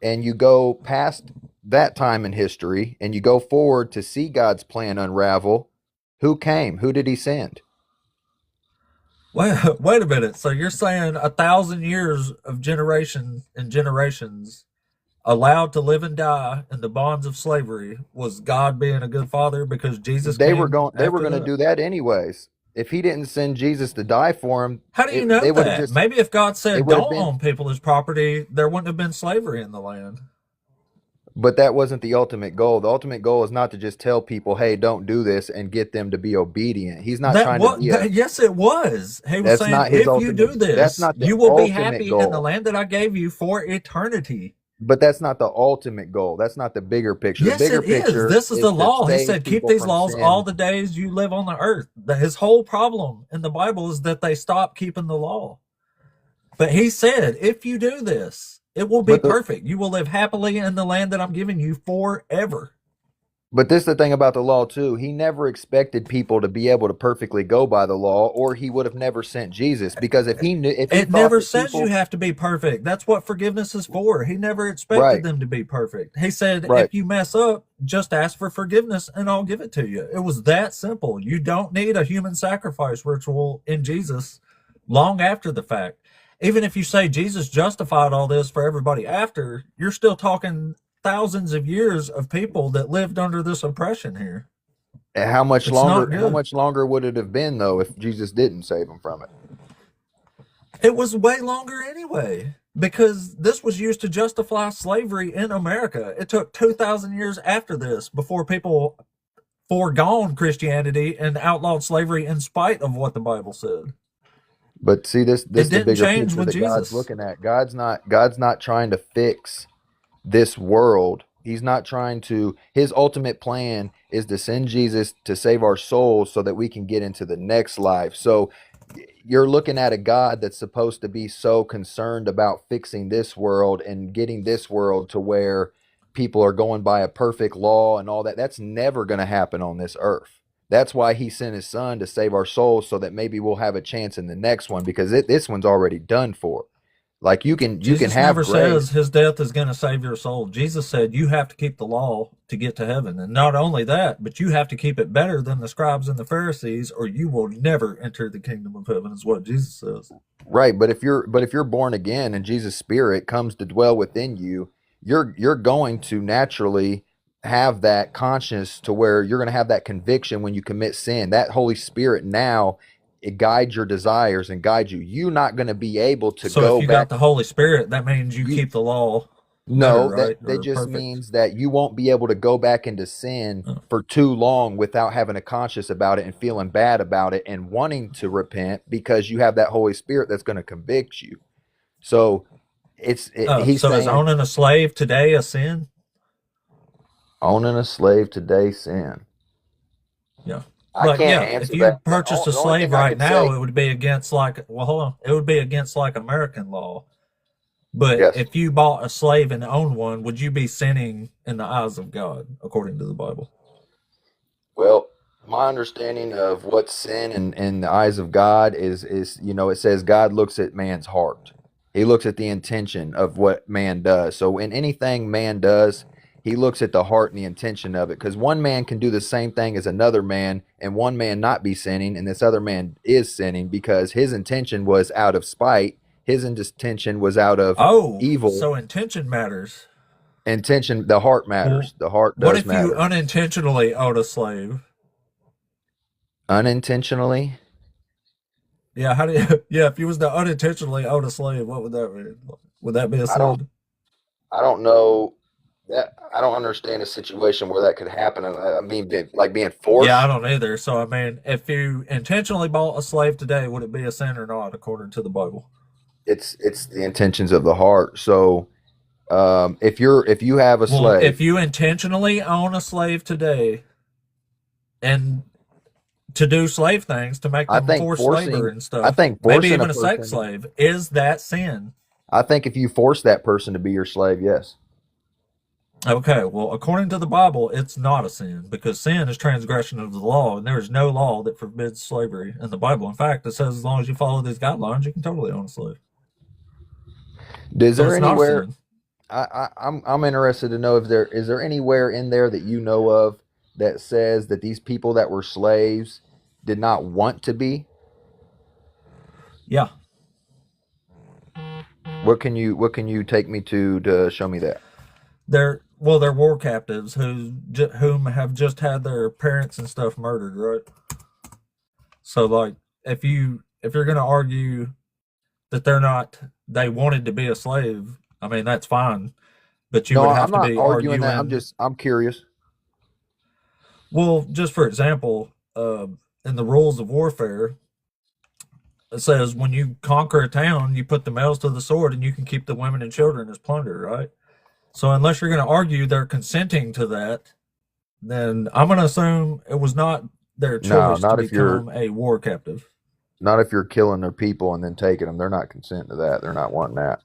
and you go past that time in history, and you go forward to see God's plan unravel, who came? Who did He send? Wait a minute. So you're saying 1,000 years of generations and generations allowed to live and die in the bonds of slavery was God being a good father because Jesus came They were after going to that? do that anyways. If He didn't send Jesus to die for them, How do you know they would have that? just Maybe if God it said would have don't been. own people as property, there wouldn't have been slavery in the land. But that wasn't the ultimate goal. The ultimate goal is not to just tell people, "Hey, don't do this," and get them to be obedient. He's not That trying to what? be a. Yes, it was. He was That's saying, not his if you ultimate. do That's this, not the you will be ultimate happy in the goal. land that I gave you for eternity. But that's not the ultimate goal. That's not the bigger picture. The Yes, bigger it is. picture This is is the to law. He save said, keep people these from laws all sin. the days you live on the earth. His whole problem in the Bible is that they stop keeping the law. But he said, if you do this, it will be But the perfect. You will live happily in the land that I'm giving you forever. but this is the thing about the law too. He never expected people to be able to perfectly go by the law, or he would have never sent Jesus. Because if he It thought never that says you people, have to be perfect. That's what forgiveness is for. He never expected right, them to be perfect. He said, right. if you mess up, just ask for forgiveness and I'll give it to you. It was that simple. You don't need a human sacrifice ritual in Jesus long after the fact. Even if you say Jesus justified all this for everybody after, you're still talking thousands of years of people that lived under this oppression here. And It's not how good. much longer would it have been though if Jesus didn't save them from it? It was way longer anyway, because this was used to justify slavery in America. It took 2,000 years after this before people foregone Christianity and outlawed slavery in spite of what the Bible said. But see, this It the didn't bigger change picture with that God's Jesus. looking at. God's not trying to fix this world. He's not trying to. His ultimate plan is to send Jesus to save our souls so that we can get into the next life. So you're looking at a God that's supposed to be so concerned about fixing this world and getting this world to where people are going by a perfect law and all that. That's never going to happen on this earth. That's why he sent his son to save our souls so that maybe we'll have a chance in the next one because this one's already done for. Like you can Jesus have never says grace. his death is going to save your soul. Jesus said you have to keep the law to get to heaven. And not only that, but you have to keep it better than the scribes and the Pharisees, or you will never enter the kingdom of heaven, is what Jesus says. Right, but if you're born again and Jesus' spirit comes to dwell within you, you're going to naturally have that conscience to where you're going to have that conviction when you commit sin. That Holy Spirit now it guides your desires and guides you. You're not going to be able to So if go you got back. the Holy Spirit, that means you You keep the law better, no, right? that Or just perfect. means that you won't be able to go back into sin Oh. for too long without having a conscience about it and feeling bad about it and wanting to repent because you have that Holy Spirit that's going to convict you. So Oh, he's so is saying owning a slave today a sin? owning a slave today sin. Yeah. I Like, can't yeah, if answer you that. purchased a The only slave thing I right can now, say, it would be against like, well, hold on, it would be against like American law. But yes. if you bought a slave and owned one, would you be sinning in the eyes of God, according to the Bible? Well, my understanding of what sin in the eyes of God is it says God looks at man's heart. He looks at the intention of what man does. So in anything man does, he looks at the heart and the intention of it. Because one man can do the same thing as another man, and one man not be sinning, and this other man is sinning because his intention was out of spite. His intention was out of Oh, evil. so intention matters. Intention, the heart Well, matters. The heart what does if you matter. unintentionally own a slave? Unintentionally, Yeah, how do you? Yeah, if you was to unintentionally own a slave, what would that mean? Would that be a I don't sin? I don't know that I don't understand a situation where that could happen. I mean, like being Yeah, I forced. don't either. So I mean, if you intentionally bought a slave today, would it be a sin or not, according to the Bible? It's the intentions of the heart. So if you have a Well, slave, if you intentionally own a slave today and to do slave things, to make I them think forced labor forcing and I stuff, think maybe forcing a even a sex person. slave, is that sin? I think if you force that person to be your slave, yes. Okay, well, according to the Bible, it's not a sin because sin is transgression of the law, and there is no law that forbids slavery in the Bible. In fact, it says as long as you follow these guidelines, you can totally own a slave. Is So there it's not a anywhere sin. I'm interested to know if there is there anywhere in there that you know of that says that these people that were slaves did not want to be? Yeah, What can you take me to show me that? they're war captives whom have just had their parents and stuff murdered, right? So like, if you're gonna argue that they wanted to be a slave, I mean that's fine, but you No, would I'm have to not be arguing that. arguing. I'm curious. Well, just for example, in the rules of warfare, it says when you conquer a town, you put the males to the sword, and you can keep the women and children as plunder, right? So unless you're going to argue they're consenting to that, then I'm going to assume it was not their No, choice to become a war captive. not if you're killing their people and then taking them. They're not consenting to that. They're not wanting that.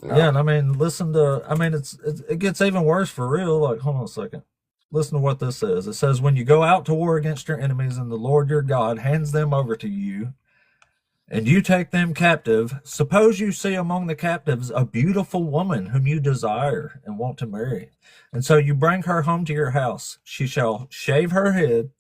Yeah, No. and I mean, listen to. I mean, it gets even worse for real. Like, hold on a second. Listen to what this says. It says, "When you go out to war against your enemies, and the Lord your God hands them over to you, and you take them captive, suppose you see among the captives a beautiful woman whom you desire and want to marry. And so you bring her home to your house. She shall shave her head,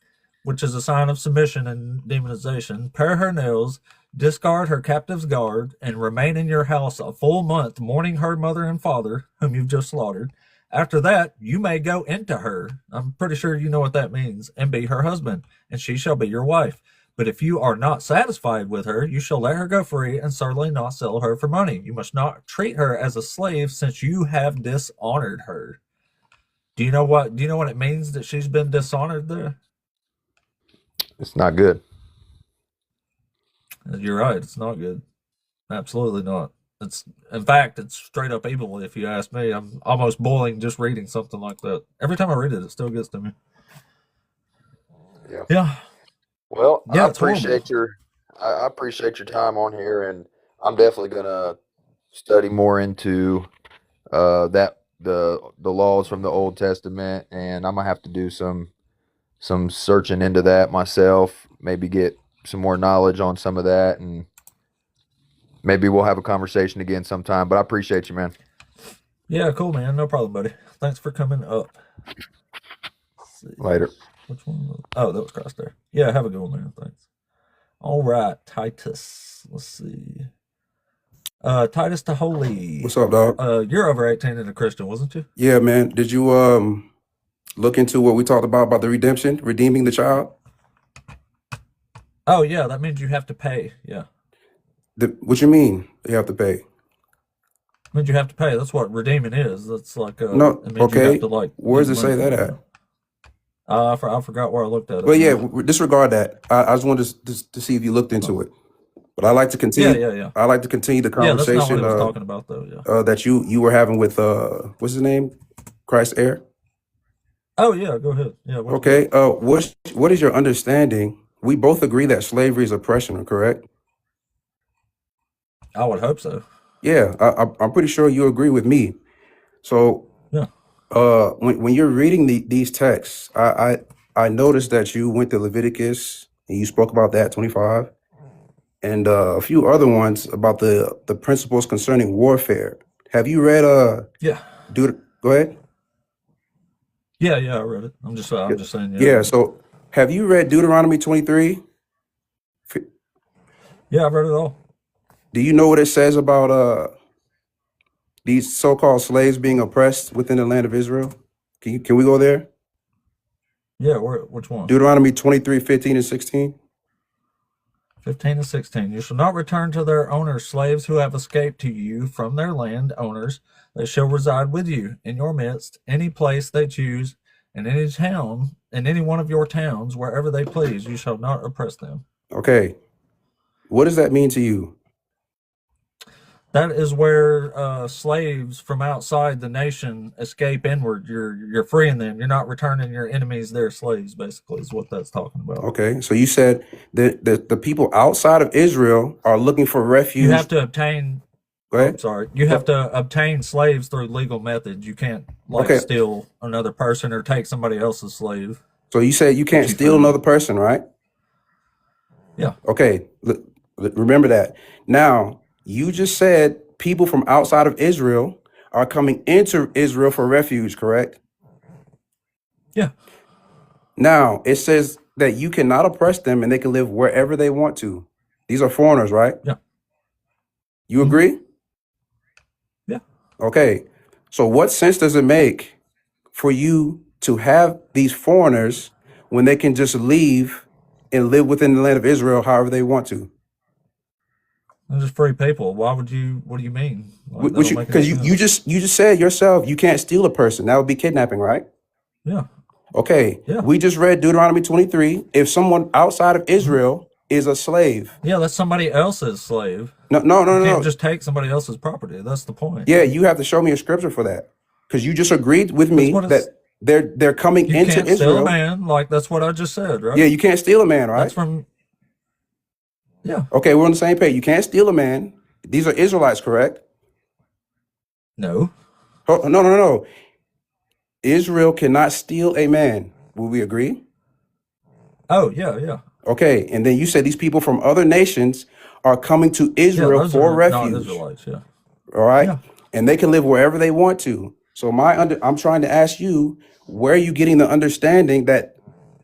which is a sign of submission and demonization, pare her nails, discard her captive's guard, and remain in your house a full month, mourning her mother and father, whom you've just slaughtered. After that, you may go into her. I'm pretty sure you know what that means, and be her husband, and she shall be your wife. But if you are not satisfied with her, you shall let her go free, and certainly not sell her for money. You must not treat her as a slave, since you have dishonored her." Do you know what it means that she's been dishonored there? It's not good. You're right, it's not good. Absolutely not. It's in fact it's straight up evil if you ask me. I'm almost boiling just reading something like that. Every time I read it, it still gets to me. Yeah. Yeah. Well, Yeah, it's horrible. I appreciate your time on here, and I'm definitely gonna study more into that the laws from the Old Testament, and I'm gonna have to do some searching into that myself. Maybe get some more knowledge on some of that, and maybe we'll have a conversation again sometime. But I appreciate you, man. Yeah, cool man. No problem, buddy. Thanks for coming up. Let's see. Later. Which one? Oh, that was cross there. Yeah, have a good one, man. Thanks. All right, Titus. Let's see. Titus to Holy. What's up, dog? You're over 18 and a Christian, wasn't you? Yeah, man. Did you look into what we talked about the redemption, redeeming the child? Oh yeah, that means you have to pay. Yeah. What you mean you have to pay? Means you have to pay. That's what redeeming is. That's like No, it means you have okay. to like Where give does it money say that for it, at? I forgot where I looked at it. Well, yeah, Now. disregard that. I just wanted to see if you looked into Oh. it. But I like to Yeah, continue. yeah, yeah. I like to continue the Yeah, that's not what conversation he was talking about though. Yeah. that you were having with what's his name? Christ Air. Oh yeah, go ahead. Yeah, what's good? Okay. What is your understanding? We both agree that slavery is oppression, correct? I would hope so. Yeah, I'm pretty sure you agree with me. So Yeah. when you're reading these texts, I noticed that you went to Leviticus and you spoke about that 25 and a few other ones about the principles concerning warfare. Have you read Yeah. Go ahead. Yeah, yeah, I read it. Yeah. I'm just saying, yeah, I Yeah. read it. So have you read Deuteronomy 23? Yeah, I read it all. Do you know what it says about these so-called slaves being oppressed within the land of Israel? Can we go there? Yeah, which one? Deuteronomy 23, 15 and 16. 15 and 16. You shall not return to their owners slaves who have escaped to you from their land owners. They shall reside with you in your midst, any place they choose, in any town, in any one of your towns, wherever they please. You shall not oppress them. Okay. What does that mean to you? That is where slaves from outside the nation escape inward. You're freeing them. You're not returning your enemies their slaves, basically, is what that's talking about. Okay. So you said that the people outside of Israel are looking for refuge. You have to obtain Go ahead. sorry. You have to obtain slaves through legal methods. You can't Okay. steal another person or take somebody else's slave. So you said you can't You steal free. another person, right? Yeah. Okay. Remember that. Now, you just said people from outside of Israel are coming into Israel for refuge, correct? Yeah. Now, it says that you cannot oppress them and they can live wherever they want to. These are foreigners, right? Yeah. You Mhm. agree? Yeah. Okay. So what sense does it make for you to have these foreigners when they can just leave and live within the land of Israel however they want to? They're just free people. Why would you? What do you mean? Like, that Which don't make any because you sense. just said yourself you can't steal a person. That would be kidnapping, right? Yeah. Okay. Yeah. We just read Deuteronomy 23. If someone outside of Israel is a slave, Yeah, that's somebody else's slave. no, You can't no. just take somebody else's property. That's the point. Yeah, you have to show me a scripture for that. Because you just agreed with That's me what that it's. they're coming You into can't steal a Israel. man. Like that's what I just said, Yeah, right? you can't steal a man, That's right? from. Yeah. Okay, we're on the same page. You can't steal a man. These are Israelites, correct? No. Oh, no. Israel cannot steal a man. Will we agree? Oh yeah, yeah, Okay, and then you said these people from other nations are coming to yeah. Israel Those for are not refuge. Israelites. Yeah. All right, Yeah. and they can live wherever they want to. So I'm trying to ask you, where are you getting the understanding that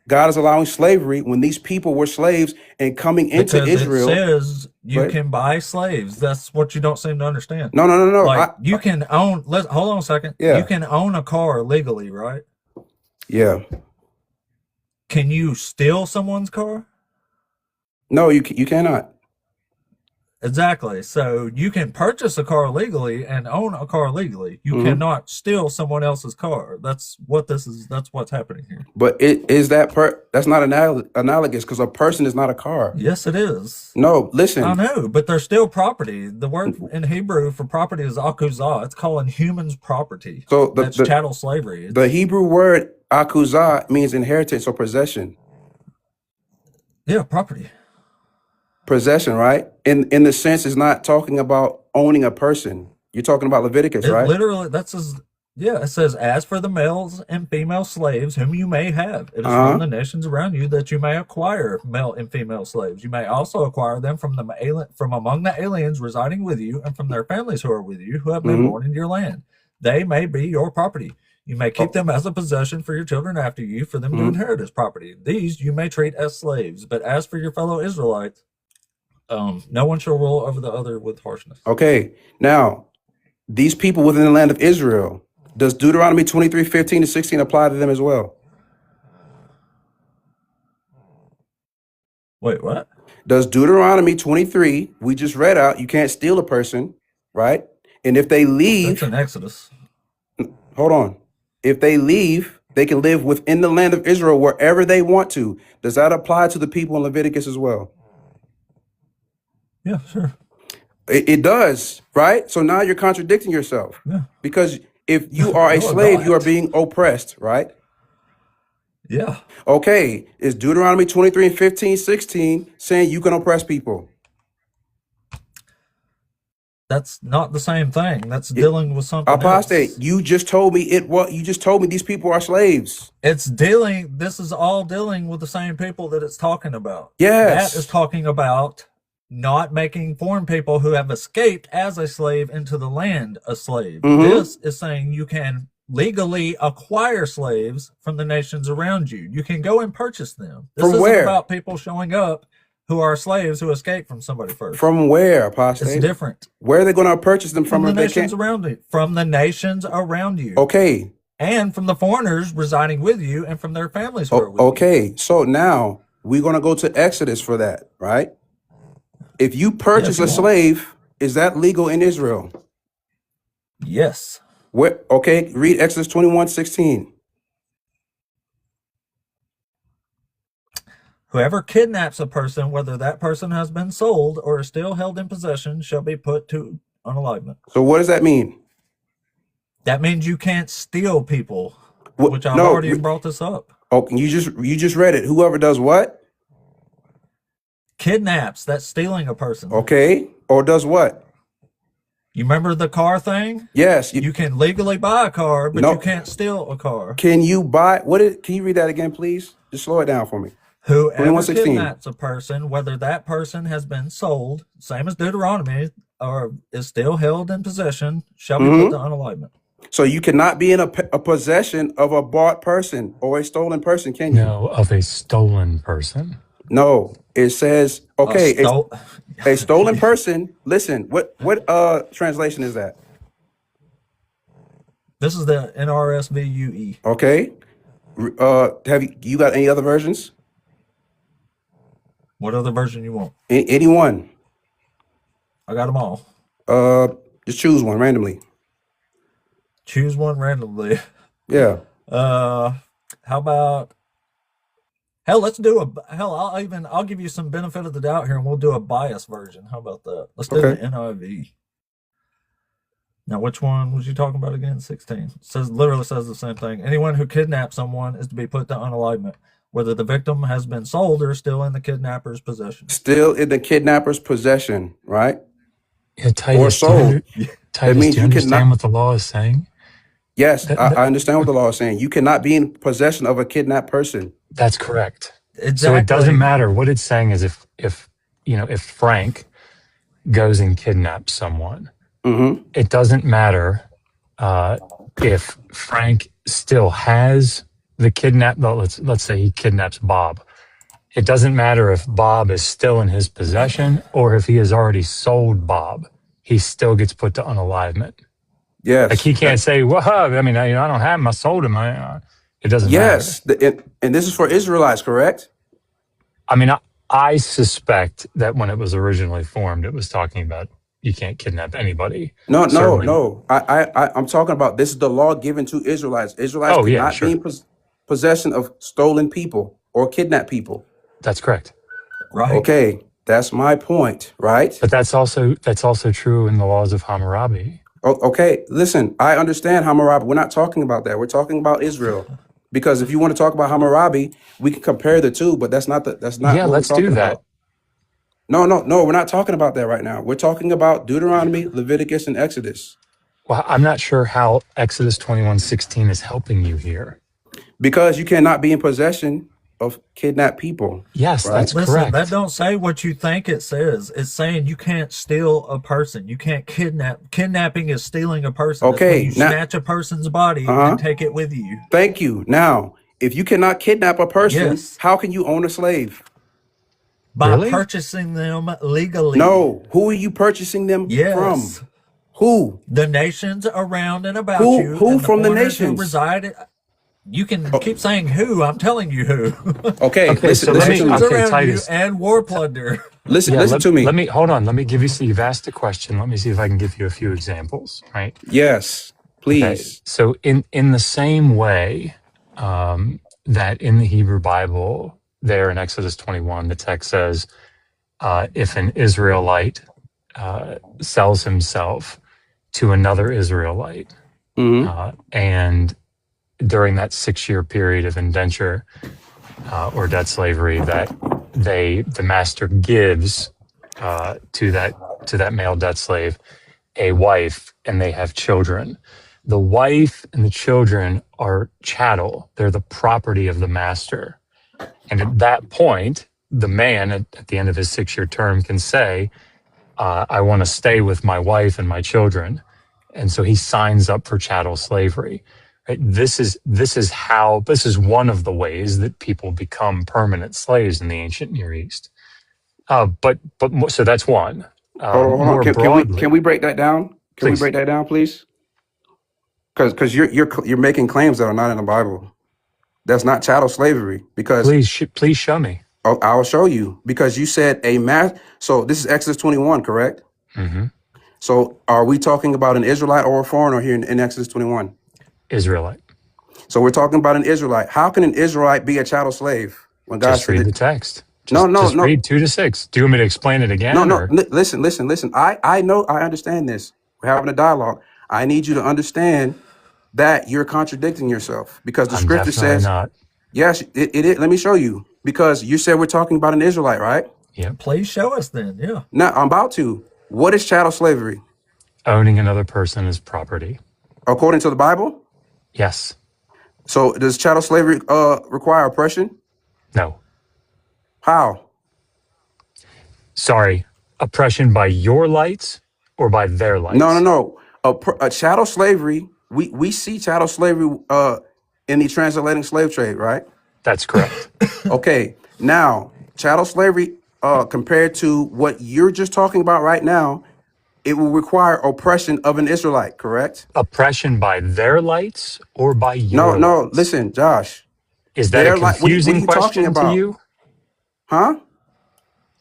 God is allowing slavery when these people were slaves and coming into Because it Israel? says you Right? can buy slaves. That's what you don't seem to understand. No. Like you can own. Hold on a second. You Yeah, can own a car legally, right? yeah. Can you steal someone's car? No, you cannot. Exactly. So you can purchase a car legally and own a car legally. You Hmm. cannot steal someone else's car. That's what this is. That's what's happening here. But that's not analogous because a person is not a car. Yes, it is. No, I listen. know, but they're still property. The word in Hebrew for property is akuzah. It's calling humans property. So That's chattel slavery. the Hebrew word akuzah means inheritance or possession. Yeah, property. Possession, right? In the sense, it's not talking about owning a person. You're talking about Leviticus, It right? literally, it says, as for the males and female slaves whom you may have, it is Uh-huh. from the nations around you that you may acquire male and female slaves. You may also acquire them from among the aliens residing with you and from their families who are with you, who have been Mhm. born in your land. They may be your property. You may keep Oh. them as a possession for your children after you, for them to Mhm. inherit as property. These you may treat as slaves. But as for your fellow Israelites, no one shall rule over the other with harshness. Okay. Now, these people within the land of Israel, does Deuteronomy 23, 15 to 16 apply to them as well? Wait, what? Does Deuteronomy 23, we just read out, you can't steal a person, right? And if they That's leave, in Exodus. hold on. If they leave, they can live within the land of Israel wherever they want to. Does that apply to the people in Leviticus as well? Yeah, sure. It does, right? So now you're contradicting yourself Yeah. because if you are a No, I'm slave, you are not. being oppressed, right? Yeah. Okay, is Deuteronomy 23 and 15, 16 saying you can oppress people? That's not the same thing. That's dealing with something Apostate, else. you just told me you just told me these people are slaves. This is all dealing with the same people that it's talking about. That is Yes. talking about not making foreign people who have escaped as a slave into the land a slave. Mhm. This is saying you can legally acquire slaves from the nations around you. You can go and purchase them. This From isn't where? about people showing up who are slaves who escaped from somebody first. From where, It's apostate? different. Where are they going to purchase them From from the if they nations can't? around you. From the nations around you. Okay. And from the foreigners residing with you and from their families who are with you. Okay. So now we're going to go to Exodus for that, right? If you purchase Yes, a you are. slave, is that legal in Israel? Yes. Where? Okay. Read Exodus 21:16. Whoever kidnaps a person, whether that person has been sold or is still held in possession, shall be put to unalivement. So what does that mean? That means you can't steal people, What? which I've No. already brought this up. Oh, you just read it. Whoever does what? Kidnaps, that's stealing a person. Okay. Or does what? You remember the car thing? Yes. You can legally buy a car, but No. you can't steal a car. Can you buy can you read that again, please? Just slow it down for me. Whoever 21:16. kidnaps a person, whether that person has been sold, same as Deuteronomy, or is still held in possession, shall be put to unalivement. So you cannot be in a possession of a bought person or a stolen person, can you? No, of a stolen person. No. It says okay, a stolen person. Listen, what translation is that? This is the NRSVUE. Okay. Have you got any other versions? What other version you want? Anyone? I got them all. Just choose one randomly. Choose one randomly. Yeah. How about let's do I'll give you some benefit of the doubt here and we'll do a bias version. How about that? Let's do Okay. the NIV. Now, which one was you talking about again? 16. Literally says the same thing. Anyone who kidnaps someone is to be put to unalivement, whether the victim has been sold or still in the kidnapper's possession. Still in the kidnapper's possession, right? Yeah, Titus, sold. Titus, means do you you understand cannot- what the law is saying? Yes, That- I understand what the law is saying. You cannot be in possession of a kidnapped person. That's correct. Exactly. So it doesn't matter. What it's saying is if Frank goes and kidnaps someone, Mm-hmm. it doesn't matter if Frank still has the kidnap. Well, let's say he kidnaps Bob. It doesn't matter if Bob is still in his possession or if he has already sold Bob. He still gets put to unalivement. Yes. Like he can't say, "Well, I mean, I don't have him. I sold him." It doesn't Yes. matter. And this is for Israelites, correct? I mean, I suspect that when it was originally formed, it was talking about you can't kidnap anybody. No. Certainly. I'm talking about this is the law given to Israelites. Israelites Oh, yeah, cannot sure. be in possession of stolen people or kidnapped people. That's correct. Right. Okay, that's my point, right? But that's also true in the laws of Hammurabi. Okay, listen, I understand Hammurabi. We're not talking about that. We're talking about Israel. Because if you want to talk about Hammurabi, we can compare the two, but that's not Yeah, what we're let's do talking that. about. No, we're not talking about that right now. We're talking about Deuteronomy, Leviticus, and Exodus. Well, I'm not sure how Exodus 21:16 is helping you here. Because you cannot be in possession of kidnapped people. Yes, Right. that's Listen, correct. that don't say what you think it says. It's saying you can't steal a person. You can't kidnap. Kidnapping is stealing a person. It's Okay, when you now- snatch a person's body Uh-huh. and take it with you. Thank you. Now, if you cannot kidnap a person, Yes. how can you own a slave? By Really? purchasing them legally. No. Who are you purchasing them Yes. from? Who? The nations around and about Who- you. who and from the foreigners who nations? reside. You can keep saying who. I'm telling you who. Okay, Okay, listen, so let listen me- to me. Nations okay, around Titus. you and war plunder. Listen, Yeah, listen to me. Let me hold on. Let me give you. So you've asked a question. Let me see if I can give you a few examples. Right. Yes, please. Okay. So in the same way that in the Hebrew Bible, there in Exodus 21, the text says, if an Israelite sells himself to another Israelite, Mhm. and during that 6-year period of indenture or debt slavery, that the master gives to that male debt slave a wife, and they have children. The wife and the children are chattel; they're the property of the master. And at that point, the man at the end of his 6-year term can say, "I want to stay with my wife and my children," and so he signs up for chattel slavery. Right? This is one of the ways that people become permanent slaves in the ancient Near East. So that's one. Hold on. More Can broadly, we break that down? Can we please, break that down, please? Because you're making claims that are not in the Bible. That's not chattel slavery. Because please show me. I'll show you. Because you said So this is Exodus 21, correct? Hmm. So are we talking about an Israelite or a foreigner here in Exodus 21? Israelite. So we're talking about an Israelite. How can an Israelite be a chattel slave when God Just said read the that? text. No, Just read 2-6. Do you want me to explain it again, no. or Listen. I know, I understand this. We're having a dialogue. I need you to understand that you're contradicting yourself because the I'm scripture definitely says, not? yes, it is. Let me show you. Because you said we're talking about an Israelite, right? Yep. Please show us then. Yeah. Now, I'm about to. What is chattel slavery? Owning another person as property. According to the Bible? Yes. So does chattel slavery require oppression? No. How? Sorry. Oppression by your lights or by their No. lights? A chattel slavery, we see chattel slavery in the transatlantic slave trade, right? That's correct. Okay. Now, chattel slavery, compared to what you're just talking about right now, it will require oppression of an Israelite, correct? Oppression by their lights or by No, your no. lights? Listen, Josh. Is that a They're like, what are confusing you talking question to about? you? Huh?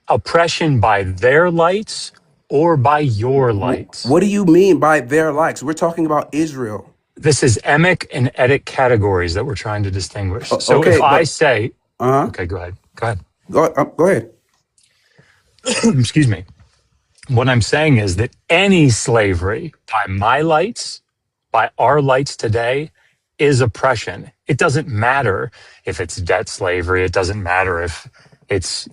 Oppression by their lights or by your lights? What do you mean by their likes? We're talking about Israel. This is emic and etic categories that we're trying to distinguish. So if Okay, I but say, uh-huh. okay, go ahead. Go ahead. Go ahead. Excuse me. What I'm saying is that any slavery by my lights, by our lights today, is oppression. It doesn't matter if it's debt slavery. It doesn't matter if it's,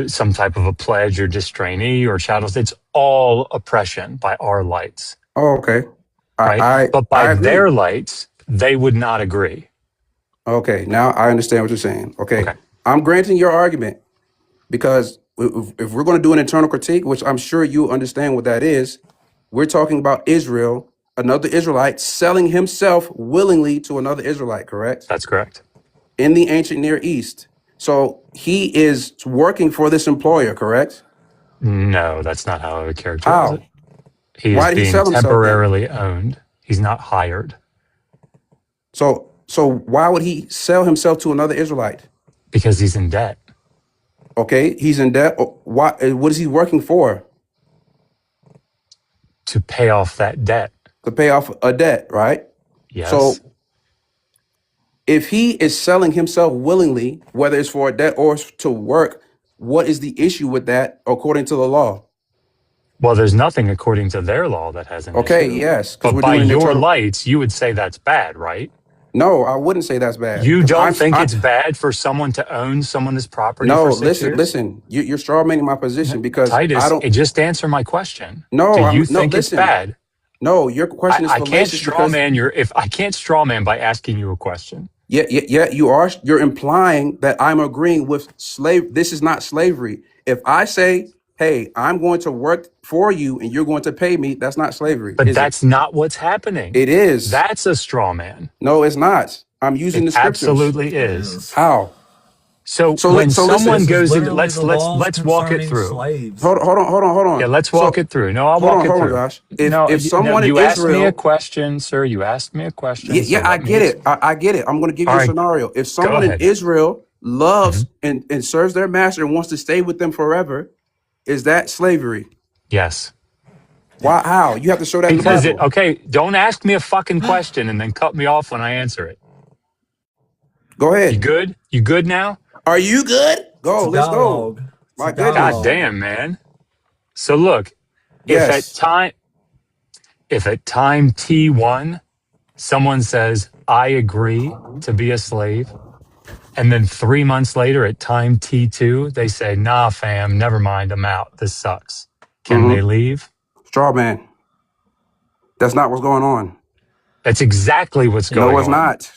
some type of a pledge or distrainee or chattels. It's all oppression by our lights, Oh, okay. right? But by I agree. their lights, they would not agree. Okay, now I understand what you're saying. Okay, Okay. I'm granting your argument because if we're going to do an internal critique, which I'm sure you understand what that is, we're talking about Israel, another Israelite selling himself willingly to another Israelite, correct? That's correct. In the ancient Near East. So he is working for this employer, correct? No, that's not how I would characterize it. How? He is Why did he being sell himself then? temporarily owned. He's not hired So why would he sell himself to another Israelite? because he's in debt Okay, he's in debt. Why? What is he working for? to pay off that debt. To pay off a debt, right? So Yes. if he is selling himself willingly, whether it's for a debt or to work, what is the issue with that according to the law? Well, there's nothing according to their law that has an Okay, issue. yes, because But we're by doing an your internal. lights, you would say that's bad, right? No, I wouldn't say that's bad You because don't think it's bad for someone to own someone's property no. for 6 years? Listen. You're straw manning my position because I Titus, don't. just answer my question. No, Do you no. think it's Listen. bad? No, your question is I can't fallacious straw because man if I can't straw man by asking you a question. yeah, you are. You're implying that I'm agreeing with slave. This is not slavery. If I say, "Hey, I'm going to work for you and you're going to pay me," that's not slavery, But is it? that's not what's happening. It is. That's a straw man. No, it's not. I'm using It the scriptures. absolutely is. Is. How? So So when listen. someone This is goes into literally the laws let's walk it concerning through. slaves. Hold Yeah, on. let's walk So it through. No, I'll hold walk on, it through. Josh. No, If no, someone in you asked me a Israel, question, sir. You asked me a question, so I let me get it. I get it. I'm going to give All you a right, scenario. If go someone in ahead. Israel Hmm. loves and serves their master and wants to stay with them forever, is that slavery? Yes. Why? How? You have to show that in the Because Bible. okay, don't ask me a fucking question and then cut me off when I answer it. Go You ahead. good? You good now? Are you good? It's Go. a Let's go. dialogue. It's a My God goodness. dialogue. damn, man. So look, if at Yes. time T1 someone says, I agree to be a slave, and then 3 months later at time T2, they say, nah, fam, never mind, I'm out. This sucks. Can they Mm-hmm. leave? Straw man. That's not what's going on. That's exactly what's No, going it's on. not.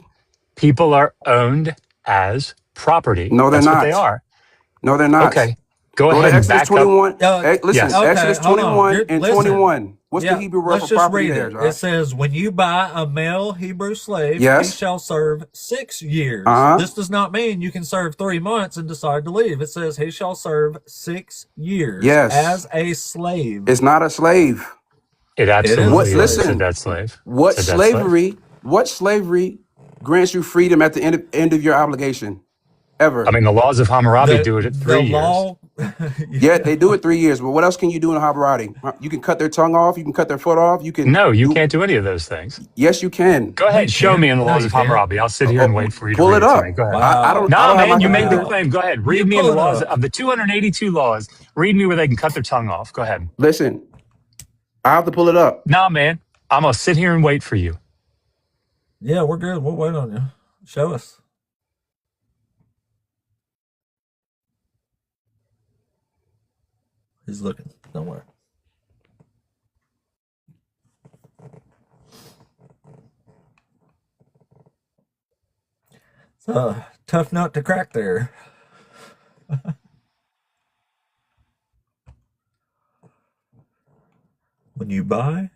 People are owned as property. No, they're That's what they not. are. No, they're not. Okay. Go Go to ahead and Exodus back up. 21. Listen, Yes. Okay, Exodus hold on. 21 and Listen. 21. What's the Yeah, Hebrew word let's for just property read there, it. It Josh? says, when you buy a male Hebrew slave, he Yes. shall serve 6 years. Uh-huh. This does not mean you can serve 3 months and decide to leave. It says he shall serve 6 years Yes. as a slave. It's not a slave. It It is a absolutely is a slave. Listen, debt slave. what It's a debt slave. slavery grants you freedom at the end of your obligation? Ever. I mean, the laws of Hammurabi do it at The 3 years. law. Yeah, they do it 3 years, but what else can you do in Hammurabi? You can cut their tongue off, you can cut their foot off, you can No, you do can't do any of those things. yes, you can. Go ahead, show me in the No, laws you of can't. Hammurabi. I'll sit here and wait for you to Pull read it it to up. me. Go ahead. I don't No, have my man, you made the computer. claim. Go ahead. Read You me in the pull it laws up. of the 282 laws. Read me where they can cut their tongue off. Go ahead. Listen, I have to pull it up. No, man, I'm going to sit here and wait for you. Yeah, we're good. We'll wait on you. Show us. He's looking. Don't worry. It's a tough nut to crack there. When you buy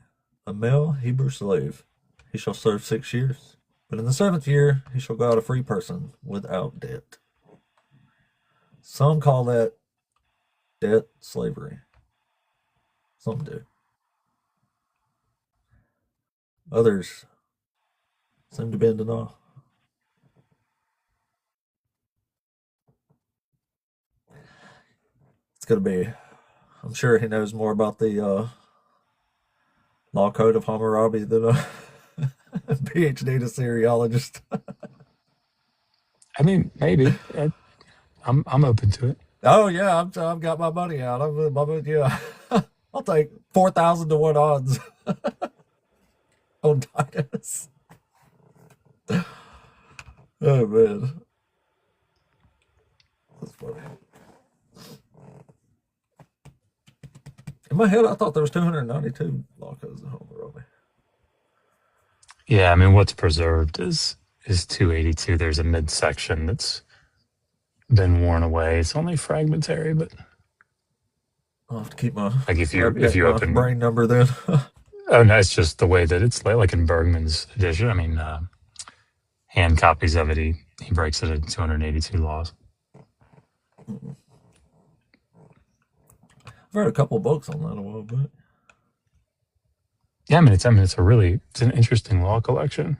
a male Hebrew slave, he shall serve 6 years. But in the 7th year, he shall go out a free person without debt. Some call that debt slavery. Some do. Others seem to be in denial. It's going to be, I'm sure he knows more about the law code of Hammurabi than a PhD to Syriologist. I mean, maybe. I'm open to it. Oh yeah, I've got my money out. Yeah, I'll take 4,000 to 1 odds on Titus. Oh man, that's funny. In my head, I thought there was 292 law codes of Hammurabi. Yeah, I mean, what's preserved is 282. There's a midsection that's been worn away. It's only fragmentary, but I'll have to keep my like if you my open brain number then. oh no, it's just the way that it's like in Bergman's edition. I mean, hand copies of it. He breaks it at 282 laws. I've read a couple books on that a while back. Yeah, I mean, it's an interesting law collection.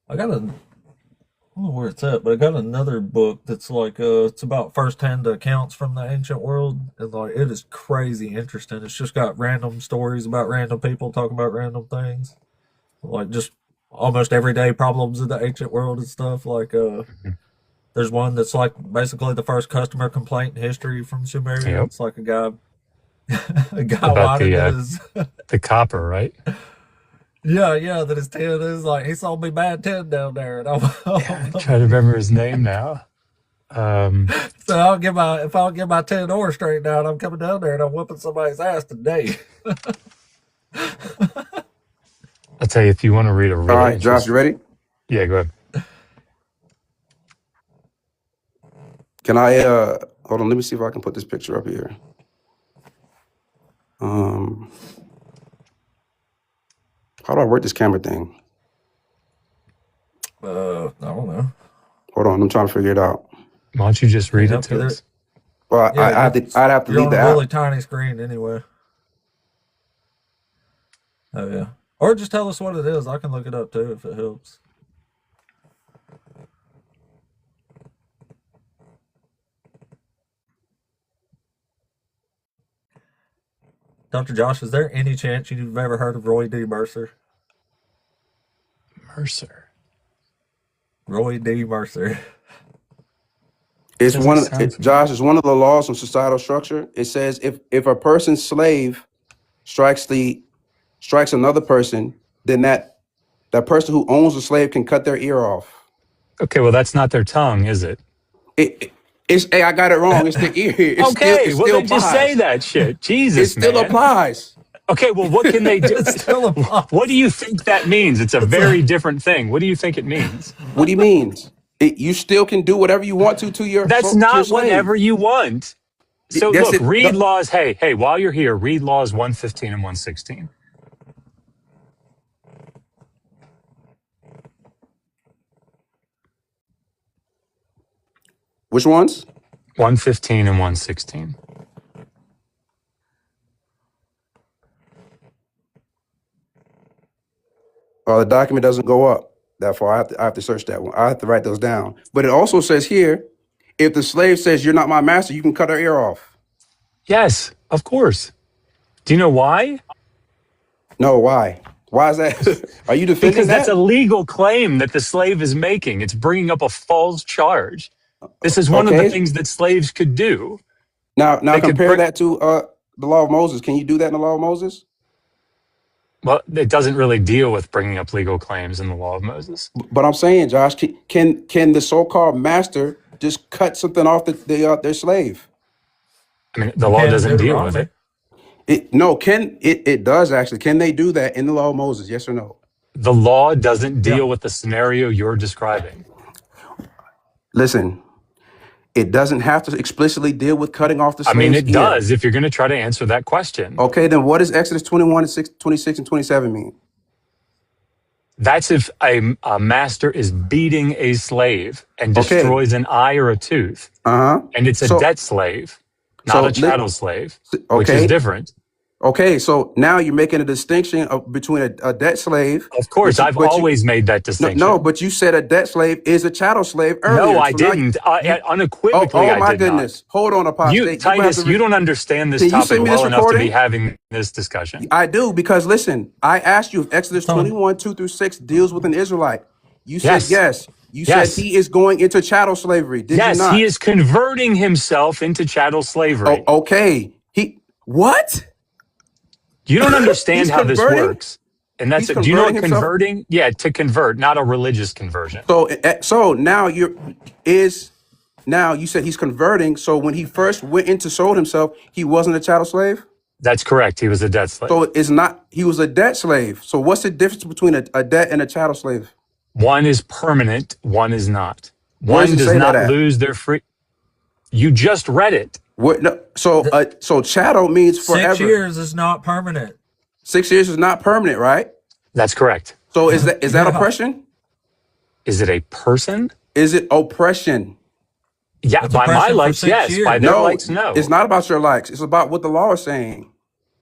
I don't know where it's at, but I got another book that's like it's about first-hand accounts from the ancient world, and like it is crazy interesting. It's just got random stories about random people talking about random things, like just almost everyday problems in the ancient world and stuff. Like there's one that's like basically the first customer complaint in history from Sumeria. Yep. It's like a guy About wanted the his the copper, right? yeah, that his tin is like he sold me bad tin down there, and I'm I'm trying to remember his name now. so if I don't get my 10 ore straightened out, I'm coming down there and I'm whooping somebody's ass today. I'll tell you, if you want to read a really All right, Josh, you ready? yeah, go ahead. Can I hold on, let me see if I can put this picture up here. How do I work this camera thing? I don't know. Hold on, I'm trying to figure it out. Why don't you just read Yeah, it to us? Well, Yeah, I'd have to You're leave on the a app. really tiny screen anyway. Oh yeah. Or just tell us what it is. I can look it up too if it helps. Dr. Josh, is there any chance you've ever heard of Roy D. Mercer? Mercer. Roy D. Mercer. It's Doesn't one of sound Josh, it's one of the laws on societal structure. It says if a person's slave strikes another person, then that person who owns the slave can cut their ear off. Okay, well, that's not their tongue, is it? It's hey, I got it wrong. It's the ear. It Okay, well, still then just say applies. that shit. It Jesus, still man. applies. Okay, well, what can they do? It still applies. What do you think that means? It's a very different thing. What do you think it means? What do you mean? You still can do whatever you want to your That's your not slave. whatever you want. So That's look, it. read laws. Hey, while you're here, read laws 115 and 116. Which ones? 115 and 116. The document doesn't go up that far. I have to search that one. I have to write those down. But it also says here, if the slave says you're not my master, you can cut her ear off. Yes, of course. Do you know why? No, why? Why is that? Are you defending Because that's that? a legal claim that the slave is making. It's bringing up a false charge. This is one of the Okay. things that slaves could do. Now They could compare bring- that to the law of Moses. Can you do that in the law of Moses? Well, it doesn't really deal with bringing up legal claims in the law of Moses. But I'm saying, Josh, can the so-called master just cut something off their slave? I mean, the law can in doesn't deal with Deuteronomy. it. It does actually. Can they do that in the law of Moses? Yes or no? The law doesn't deal Yeah. with the scenario you're describing. Listen, it doesn't have to explicitly deal with cutting off the I slave's mean, it ear. does if you're going to try to answer that question. Okay, then what does Exodus 21 and 26 and 27 mean? That's if a master is beating a slave and Okay. destroys an eye or a tooth, Uh-huh. and it's a So- debt slave, not so a chattel slave, which okay. is different. Okay, so now you're making a distinction between a debt slave. Of course, but you- I've but you- always made that distinction. No, but you said a debt slave is a chattel slave earlier. No, I So now didn't. you- Unequivocally, oh I my did goodness. Hold on, not. Apostate. Titus, you don't understand this Can you topic send me this well enough to recording? be having this discussion. I do, because listen, I asked you if Exodus 21, 2 through 6 deals with an Israelite. You said Yes. yes. You Yes. said he is going into chattel slavery. Did Yes, you not? he is converting himself into chattel slavery. Oh, okay. What? You don't understand He's how this converting? works. And that's He's it. Do you know what converting himself? converting? Yeah, to convert, not a religious conversion. So now now you said he's converting. So when he first went into sold himself, he wasn't a chattel slave. That's correct. He was a debt slave. So it's not. He was a debt slave. So what's the difference between a debt and a chattel slave? One is permanent, one is not. Where does One it does say not that at? lose their free. You just read it. What? No, so chattel means forever. 6 years is not permanent. 6 years is not permanent, right? That's correct. So is that Yeah. oppression? Is it a person? Is it oppression? Yeah, It's by my oppression for likes, 6 yes. years. By their No, likes, no. It's not about your likes. It's about what the law is saying.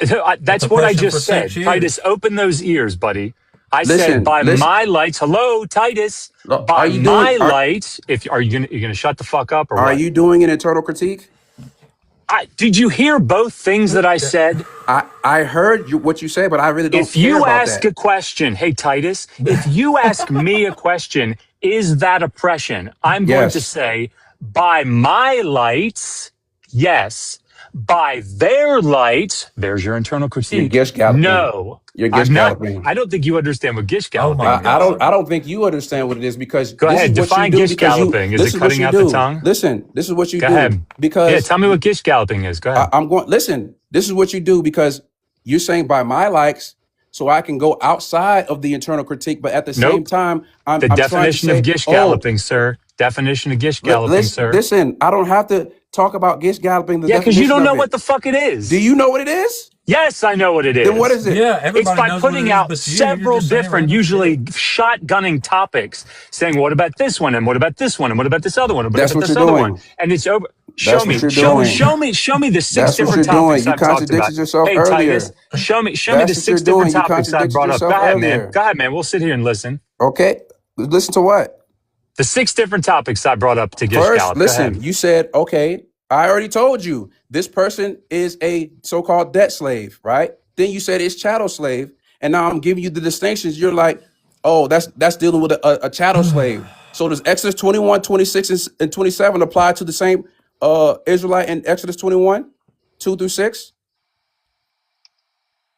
That's what I oppression for just said. 6 years. Titus, open those ears, buddy. I Listen, said by listen. my lights. Hello, Titus. Look, By are you my doing- are- lights. Are you gonna shut the fuck up or Are what? you doing an internal critique? Did you hear both things that I said? I heard what you say, but I really don't If care you about ask that. a question, hey Titus, if you ask me a question, is that oppression? I'm going Yes. to say, by my lights, yes. By their lights, there's your internal critique. You're gish galloping. No, You're gish I'm not. galloping. I don't think you understand what gish galloping my is. God. I don't think you understand what it is, because Go this ahead, is what define you do gish because you- galloping. Is this it what cutting you out the do. tongue? Listen, this is what you Go do ahead. because Yeah, tell me what gish galloping is. Go ahead. I'm going. Listen, this is what you do because you're saying by my likes, so I can go outside of the internal critique, but at the same Nope. time, I'm The trying to definition say, of gish oh, galloping, sir. Definition of gish galloping, sir. Listen, I don't have to talk about gish galloping. The Yeah, because you definition don't know of it. what the fuck it is. Do you know what it is? Yes, I know what it is. Then what is it? Yeah, It's everybody by knows what it putting is, out but you're several just saying different, random usually shit. shotgunning topics, saying, what about this one? And what about this one? And what about this other one? And what That's about what this you're other doing. one? And it's over. Show That's me, what you're show me, doing. show me the 6 That's what different you're doing. topics You I've talked contradicted about. yourself Hey, earlier. Titus, show me That's the what 6 you're different doing. You topics I contradicted brought up. yourself Go ahead, earlier. man. Go ahead, man. We'll sit here and listen. Okay, listen to what? The 6 different topics I brought up to Gish First, Gallop. Go listen, ahead. you said, okay, I already told you this person is a so-called debt slave, right? Then you said it's chattel slave. And now I'm giving you the distinctions. You're like, oh, that's dealing with a chattel slave. So does Exodus 21, 26, and 27 apply to the same Israelite in Exodus 21, 2 through 6?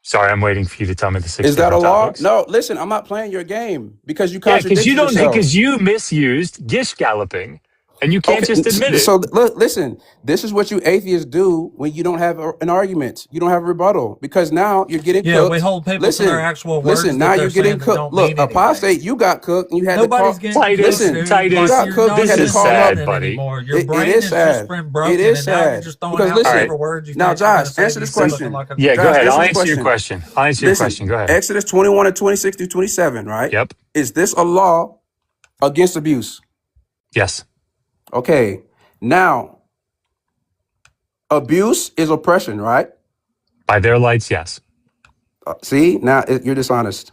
Sorry, I'm waiting for you to tell me the 6 Is that a different law? topics. No, listen, I'm not playing your game because you Yeah, contradict because you don't, yourself. because you misused Gish Galloping. And you can't Okay, just admit it. so look, listen. This is what you atheists do when you don't have an argument. You don't have a rebuttal because now you're getting Yeah, we cooked. hold people to Listen, their actual words listen. that Now they're you're getting saying that cooked. don't Look, mean anything. apostate, you got cooked, and you had Nobody's to getting call. Titus, cooked, Listen, dude. Titus, you got You're cooked. not You had this to is call sad, out. buddy. anymore. Your It brain is has sad. just been It broken, is and now you're sad just throwing because out All listen. right. whatever words you Now, think you're going Josh, to say. answer You this still looking question. like a Yeah, go Josh, ahead. answer I'll this answer your question. question. I'll answer your Listen, question. Go ahead. Exodus 21 and 26 through 27, right? Yep. Is this a law against abuse? Yes. Okay. Now, abuse is oppression, right? By their lights, yes. See, now you're dishonest.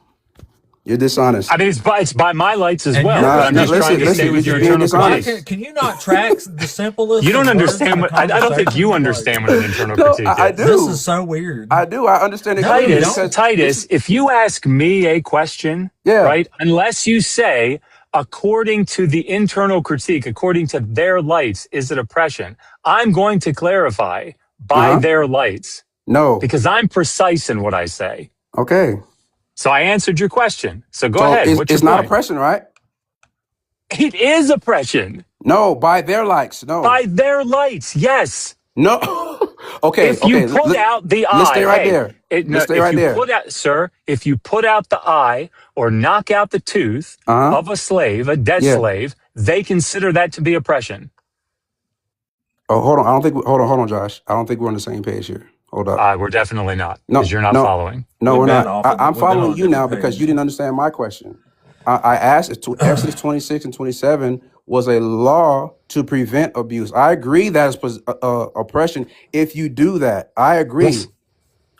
You're dishonest. I mean, it's by my lights as And well, you're but I'm No, just trying to listen, stay you're with your just being internal Why dishonest. critique. can you not track the simplest You don't of words in understand a what I don't think you conversation? Like, understand what an internal No, critique I is. this do. is so weird. I do. I understand it No, you clearly Titus, don't. because Titus, if you ask me a question, yeah. right, unless you say, according to the internal critique, according to their lights, is it oppression? I'm going to clarify by Uh-huh. their lights No. because I'm precise in what I say. Okay. So I answered your question. So go So ahead. What's it's your not point? oppression, right? It is oppression No, by their likes. No. by their lights. Yes. No. Okay. If you Okay. put out the eye, Let's stay right hey, there. no, Let's stay if right you there. put out, sir, if you put out the eye or knock out the tooth Uh-huh. of a slave, a dead Yeah. slave, they consider that to be oppression. Oh, hold on. I don't think. Hold on, Josh. I don't think we're on the same page here. Hold up. We're definitely not No, because you're not no, following. no, We've we're been not. off. I'm We've been on following a you now different because you page. didn't understand my question. I asked if Exodus 26 and 27 was a law to prevent abuse. I agree that is oppression if you do that. I agree. Yes.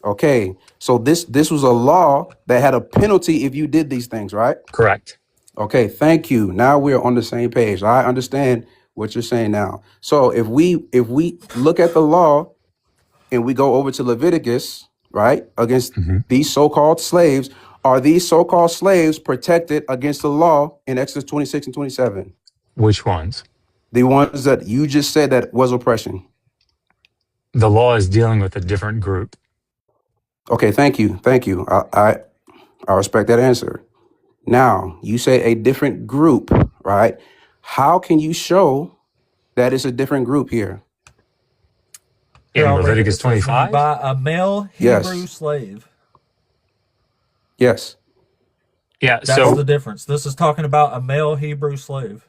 Okay, so this was a law that had a penalty if you did these things, right? Correct. Okay, thank you. Now we're on the same page. I understand what you're saying now. So if we look at the law and we go over to Leviticus, right, against these so-called slaves, are these so-called slaves protected against the law in Exodus 26 and 27? Which ones? The ones that you just said that was oppression. The law is dealing with a different group. Okay, thank you. Thank you. I respect that answer. Now, you say a different group, right? How can you show that it's a different group here? In Here, I'll read it. Leviticus It says, when you 25? buy a male Yes. Hebrew slave. Yes. Yeah. That's So the difference. This is talking about a male Hebrew slave.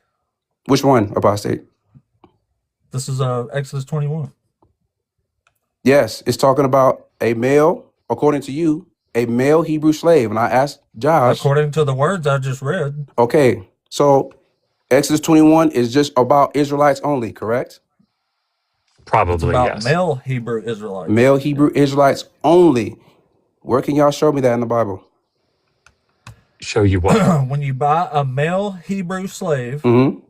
Which one, apostate? This is Exodus 21. Yes, it's talking about a male, according to you, a male Hebrew slave. And I asked Josh, According to the words I just read, okay, so Exodus 21 is just about Israelites only, correct? it's probably about yes. male Hebrew Israelites. Male Hebrew Israelites only. Where can y'all show me that in the Bible? Show you what? When you buy a male Hebrew slave, Hmm.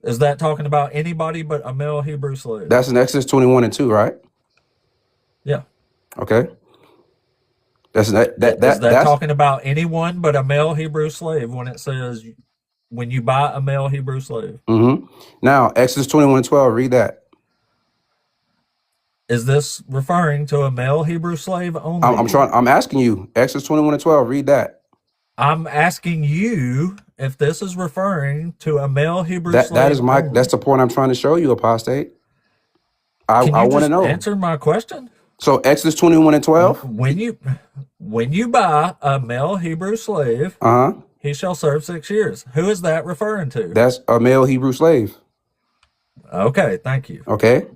is that talking about anybody but a male Hebrew slave? That's in Exodus 21 and 2, right? Yeah. Okay. That's Is that that's talking about anyone but a male Hebrew slave when it says when you buy a male Hebrew slave? Now Exodus 21 and 12. Read that. Is this referring to a male Hebrew slave only? I'm asking you. Exodus 21 and 12. Read that. I'm asking you if this is referring to a male Hebrew slave That is my. only. That's the point I'm trying to show you, apostate. Can I you want to just know. answer my question? So Exodus 21 and 12. When you buy a male Hebrew slave, he shall serve 6 years. Who is that referring to? That's a male Hebrew slave. Okay, thank you. Okay.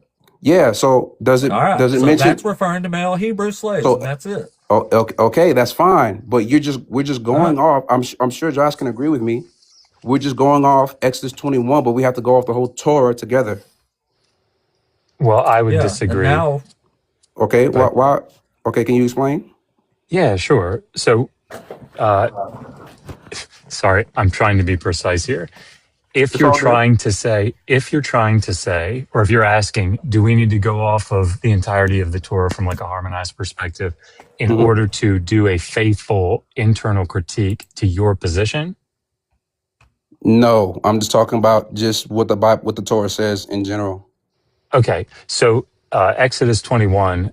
Yeah. So does it All right, does it so mention? that's referring to male Hebrew slaves, So- and that's it. Oh, okay, that's fine. But we're just going off. I'm sure Josh can agree with me. We're just going off Exodus 21, but we have to go off the whole Torah together. Well, I would Yeah, disagree. and now Okay. Why? Okay. Can you explain? Yeah, sure. So, sorry, I'm trying to be precise here. If you're all good. trying to say, or if you're asking, do we need to go off of the entirety of the Torah from like a harmonized perspective in order to do a faithful internal critique to your position? No, I'm just talking about just what the Bible, what the Torah says in general. Okay, so Exodus 21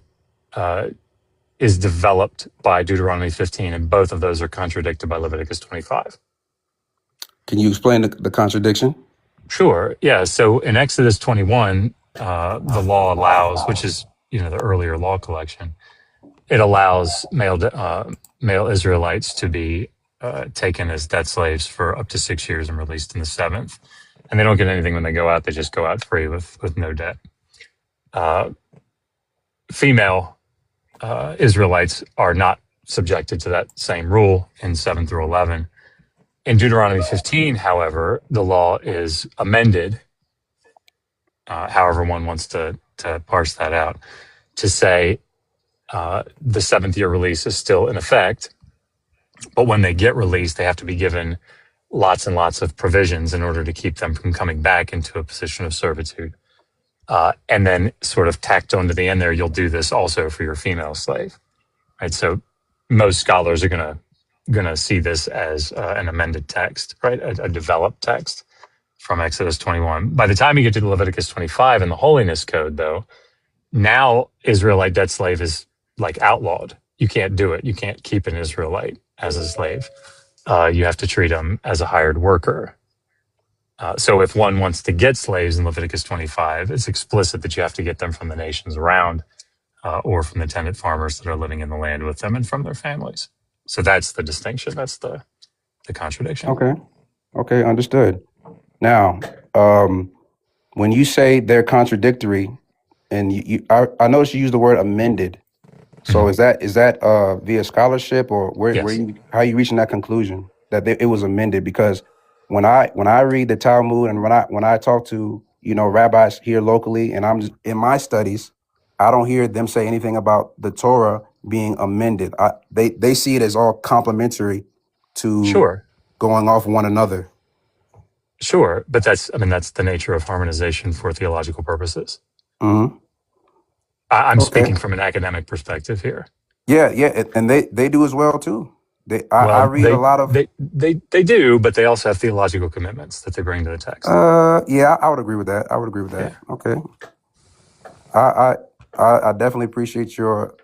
is developed by Deuteronomy 15, and both of those are contradicted by Leviticus 25. Can you explain the contradiction? Sure. Yeah. So in Exodus 21, the law allows, which is, the earlier law collection, it allows male Israelites to be taken as debt slaves for up to 6 years and released in the seventh. And they don't get anything when they go out. They just go out free with no debt. Female Israelites are not subjected to that same rule in 7 through 11. In Deuteronomy 15, however, the law is amended, however one wants to parse that out, to say the seventh year release is still in effect, but when they get released, they have to be given lots and lots of provisions in order to keep them from coming back into a position of servitude. And then sort of tacked on to the end there, you'll do this also for your female slave, right? So most scholars are gonna see this as an amended text, right? A developed text from Exodus 21. By the time you get to Leviticus 25 in the Holiness Code, though, now Israelite debt slave is like outlawed. You can't do it. You can't keep an Israelite as a slave. You have to treat them as a hired worker. So if one wants to get slaves in Leviticus 25, it's explicit that you have to get them from the nations around or from the tenant farmers that are living in the land with them and from their families. So that's the distinction. That's the contradiction. Okay, understood. Now, when you say they're contradictory, and I noticed you use the word amended. So is that via scholarship, or Yes. how are you reaching that conclusion that it was amended? Because when I read the Talmud, and when I talk to rabbis here locally, and I'm just in my studies, I don't hear them say anything about the Torah being amended. They see it as all complementary to Sure. going off one another. Sure. But that's the nature of harmonization for theological purposes. Mm-hmm. I'm Okay. speaking from an academic perspective here. Yeah, and they do as well too. I read a lot of. They do, but they also have theological commitments that they bring to the text. Yeah, I would agree with that. Yeah. Okay. I definitely appreciate your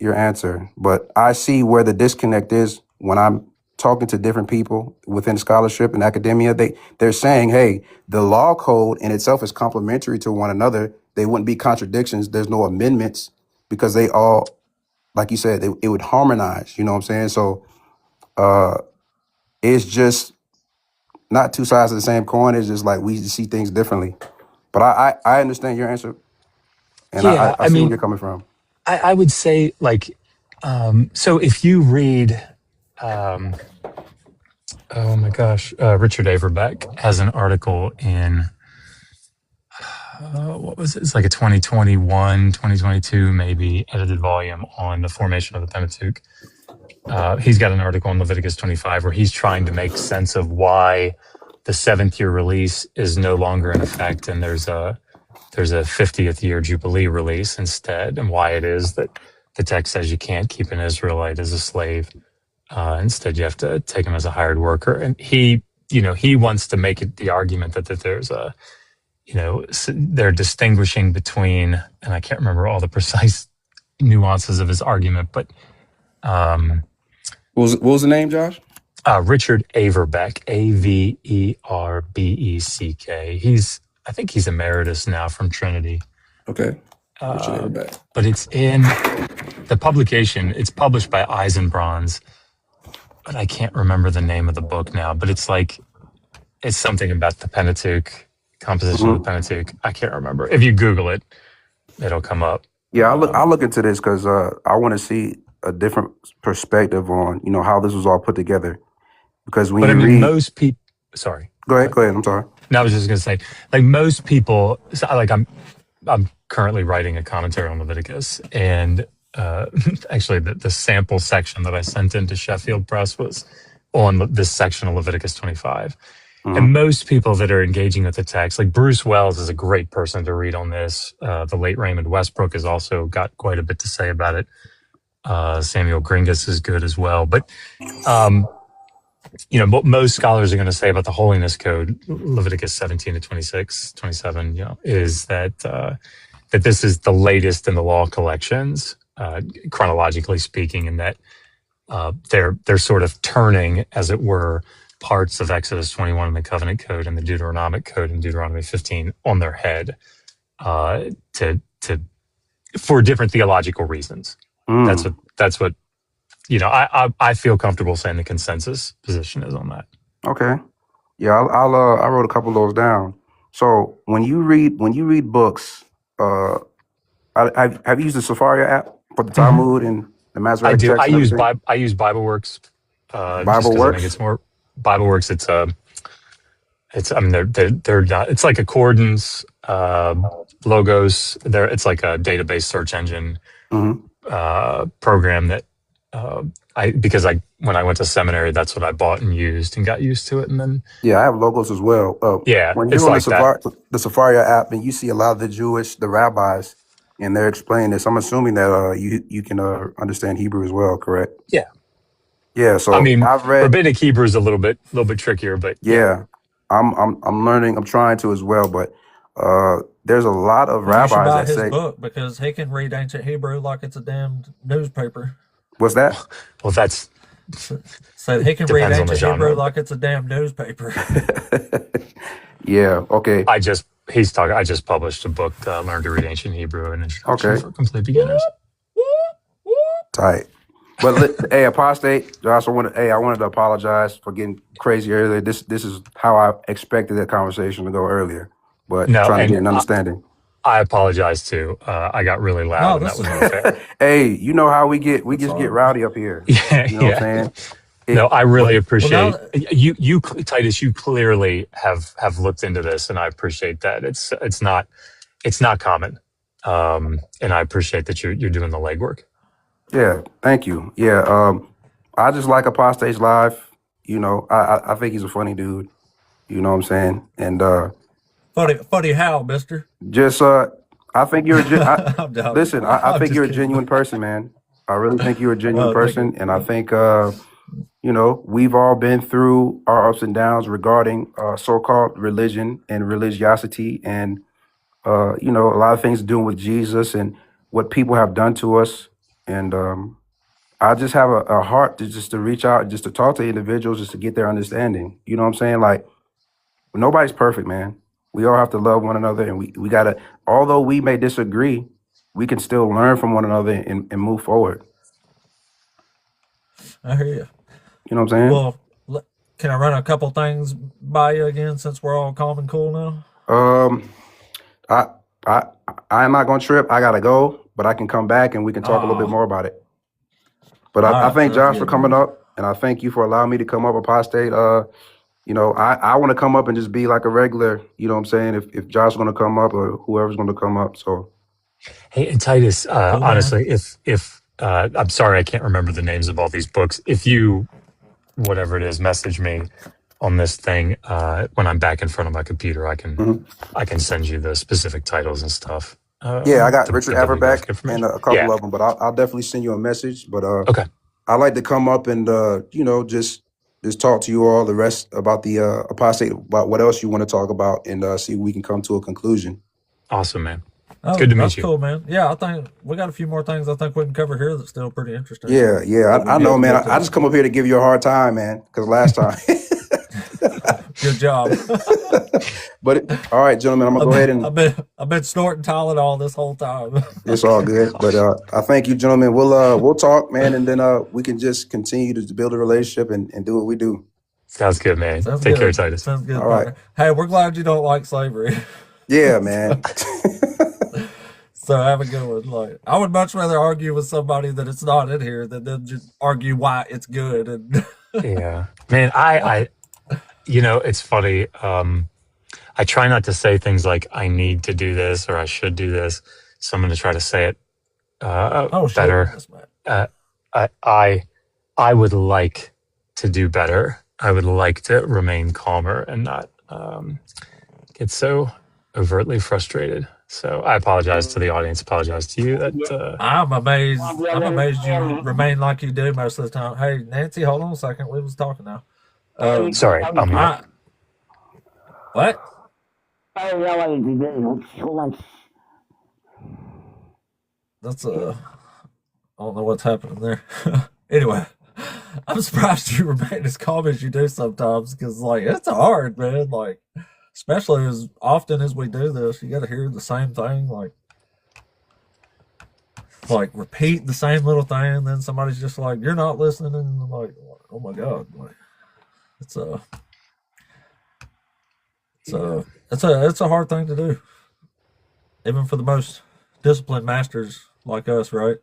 answer, but I see where the disconnect is when I'm talking to different people within scholarship and academia. They're saying, hey, the law code in itself is complementary to one another. They wouldn't be contradictions. There's no amendments because they all, like you said, it would harmonize. You know what I'm saying? So it's just not two sides of the same coin. It's just like we see things differently. But I understand your answer, and Yeah, I see where you're coming from. I would say so if you read, oh my gosh, Richard Averbeck has an article in, what was it? It's like a 2021, 2022, maybe edited volume on the formation of the Pentateuch. He's got an article on Leviticus 25 where he's trying to make sense of why the seventh year release is no longer in effect, and there's a 50th year Jubilee release instead, and why it is that the text says you can't keep an Israelite as a slave. Instead, you have to take him as a hired worker. And he wants to make it the argument that there's they're distinguishing between, and I can't remember all the precise nuances of his argument, but What was the name, Josh? Richard Averbeck, Averbeck. I think he's emeritus now from Trinity. Okay. Richard Averbeck. But it's in the publication. It's published by Eisenbronze, but I can't remember the name of the book now. But it's something about the Pentateuch, composition of the Pentateuch. I can't remember. If you Google it, it'll come up. Yeah, I'll look into this because I want to see a different perspective on how this was all put together. Because when you read, most people. Sorry. Go ahead. I'm sorry. No, I was just going to say, most people. So, I'm currently writing a commentary on Leviticus, and actually, the sample section that I sent into Sheffield Press was on this section of Leviticus 25. Mm-hmm. And most people that are engaging with the text, like Bruce Wells is a great person to read on this. The late Raymond Westbrook has also got quite a bit to say about it. Samuel Gringus is good as well. But, what most scholars are going to say about the Holiness Code, Leviticus 17 to 26, 27, is that this is the latest in the law collections, chronologically speaking, and that they're sort of turning, as it were, parts of Exodus 21 and the Covenant Code and the Deuteronomic Code and Deuteronomy 15 on their head to for different theological reasons. That's what I feel comfortable saying the consensus position is on that. Okay. Yeah, I wrote a couple of those down. So when you read books, have you used the Safari app for the Talmud and the I Masoretic do. text and everything? I use BibleWorks just Bible because I think works. it's more BibleWorks. I mean they're not. It's like Accordance, Logos. It's like a database search engine hmm program that when I went to seminary, that's what I bought and used and got used to it, and then Yeah, I have logos as well. yeah, When it's you're on like that. the Safari app and you see a lot of the rabbis, and they're explaining this, I'm assuming that you can understand Hebrew as well, correct? Yeah, Yeah. I So mean I've read. rabbinic Hebrew is a little bit trickier, but yeah. Yeah, I'm learning. I'm trying to as well, but there's a lot of Well, you should rabbis buy that his say, book because he can read ancient Hebrew like it's a damn newspaper. "What's that?" Well, that's So he can read depends on the ancient Hebrew genre. like it's a damn newspaper. Yeah. Okay. I just published a book, Learn to Read Ancient Hebrew, an introduction Okay. for complete beginners. Tight. But hey, apostate, Josh, I wanted to apologize for getting crazy earlier. This is how I expected that conversation to go earlier, but No, trying to get and an understanding. I apologize too. I got really loud, No, and that this was is unfair. Hey, you know how we get that's just get all. rowdy up here. Yeah, You know what I'm yeah. saying? No, I really Well, appreciate now you, Titus. You clearly have looked into this, and I appreciate that. It's not common, and I appreciate that you're doing the legwork. Yeah, thank you. Yeah, I just like Apostate's live. You know, I think he's a funny dude. You know what I'm saying? And funny how, Mister. just I think you're I'm joking. listen, I I'm think just you're a kidding. genuine person, man. I really think you're a genuine Well, thank person, you. and I think you know, we've all been through our ups and downs regarding so-called religion and religiosity, and you know, a lot of things to do with Jesus and what people have done to us. And I just have a heart to just to reach out, just to talk to individuals, just to get their understanding. You know what I'm saying? Like, nobody's perfect, man. We all have to love one another, and we gotta. Although we may disagree, we can still learn from one another and move forward. I hear you. You know what I'm saying? Well, can I run a couple things by you again since we're all calm and cool now? I I I'm not gonna trip. I gotta go, but I can come back and we can talk a little bit Oh, more about it. But all I right. thank Sounds Josh for good, coming man. up, and I thank you for allowing me to come up, Apostate. You know, I want to come up and just be like a regular. You know what I'm saying? If Josh's gonna come up or whoever's gonna come up, so Hey, and Titus, Cool, man. honestly, if I'm sorry, I can't remember the names of all these books. If you, whatever it is, message me on this thing when I'm back in front of my computer, I mhm. can send you the specific titles and stuff Yeah, I got to Richard give you Everback graphic and information. a couple Yeah. of them, but I'll definitely send you a message. But Okay. I like to come up and you know, just talk to you all the rest about the apostate, about what else you want to talk about, and see if we can come to a conclusion. Awesome, man. Oh, Good to meet that's you. cool, man. Yeah, I think we got a few more things I think we can cover here that's still pretty interesting. Yeah, yeah, But I we'll know, get man. to I just that. come up here to give you a hard time, man, because last time. Good job. But all right, gentlemen, I'm gonna go ahead and I've been snorting Tylenol this whole time. it's all good. But I thank you, gentlemen. We'll talk, man, and then we can just continue to build a relationship and do what we do. Sounds good, man. Sounds Take care, good. Titus. Sounds good, All right. partner. Hey, we're glad you don't like slavery. Yeah, man. So have a good one. Like, I would much rather argue with somebody that it's not in here than then just argue why it's good. And Yeah, man. I it's funny. I try not to say things like "I need to do this" or "I should do this." So I'm going to try to say it oh shit, better. yes, man. I would like to do better. I would like to remain calmer and not get so overtly frustrated. So I apologize to the audience. Apologize to you. That I'm amazed. I'm amazed you remain like you do most of the time. Hey, Nancy, hold on a second. We was talking now. sorry, I'm mute. What? That's I don't know what's happening there. Anyway, I'm surprised you remain as calm as you do sometimes, because like it's hard, man. Like, especially as often as we do this, you got to hear the same thing, like repeat the same little thing, and then somebody's just like, "You're not listening," and I'm like, "Oh my god!" Like, it's a, Yeah. it's a hard thing to do, even for the most disciplined masters like us, right?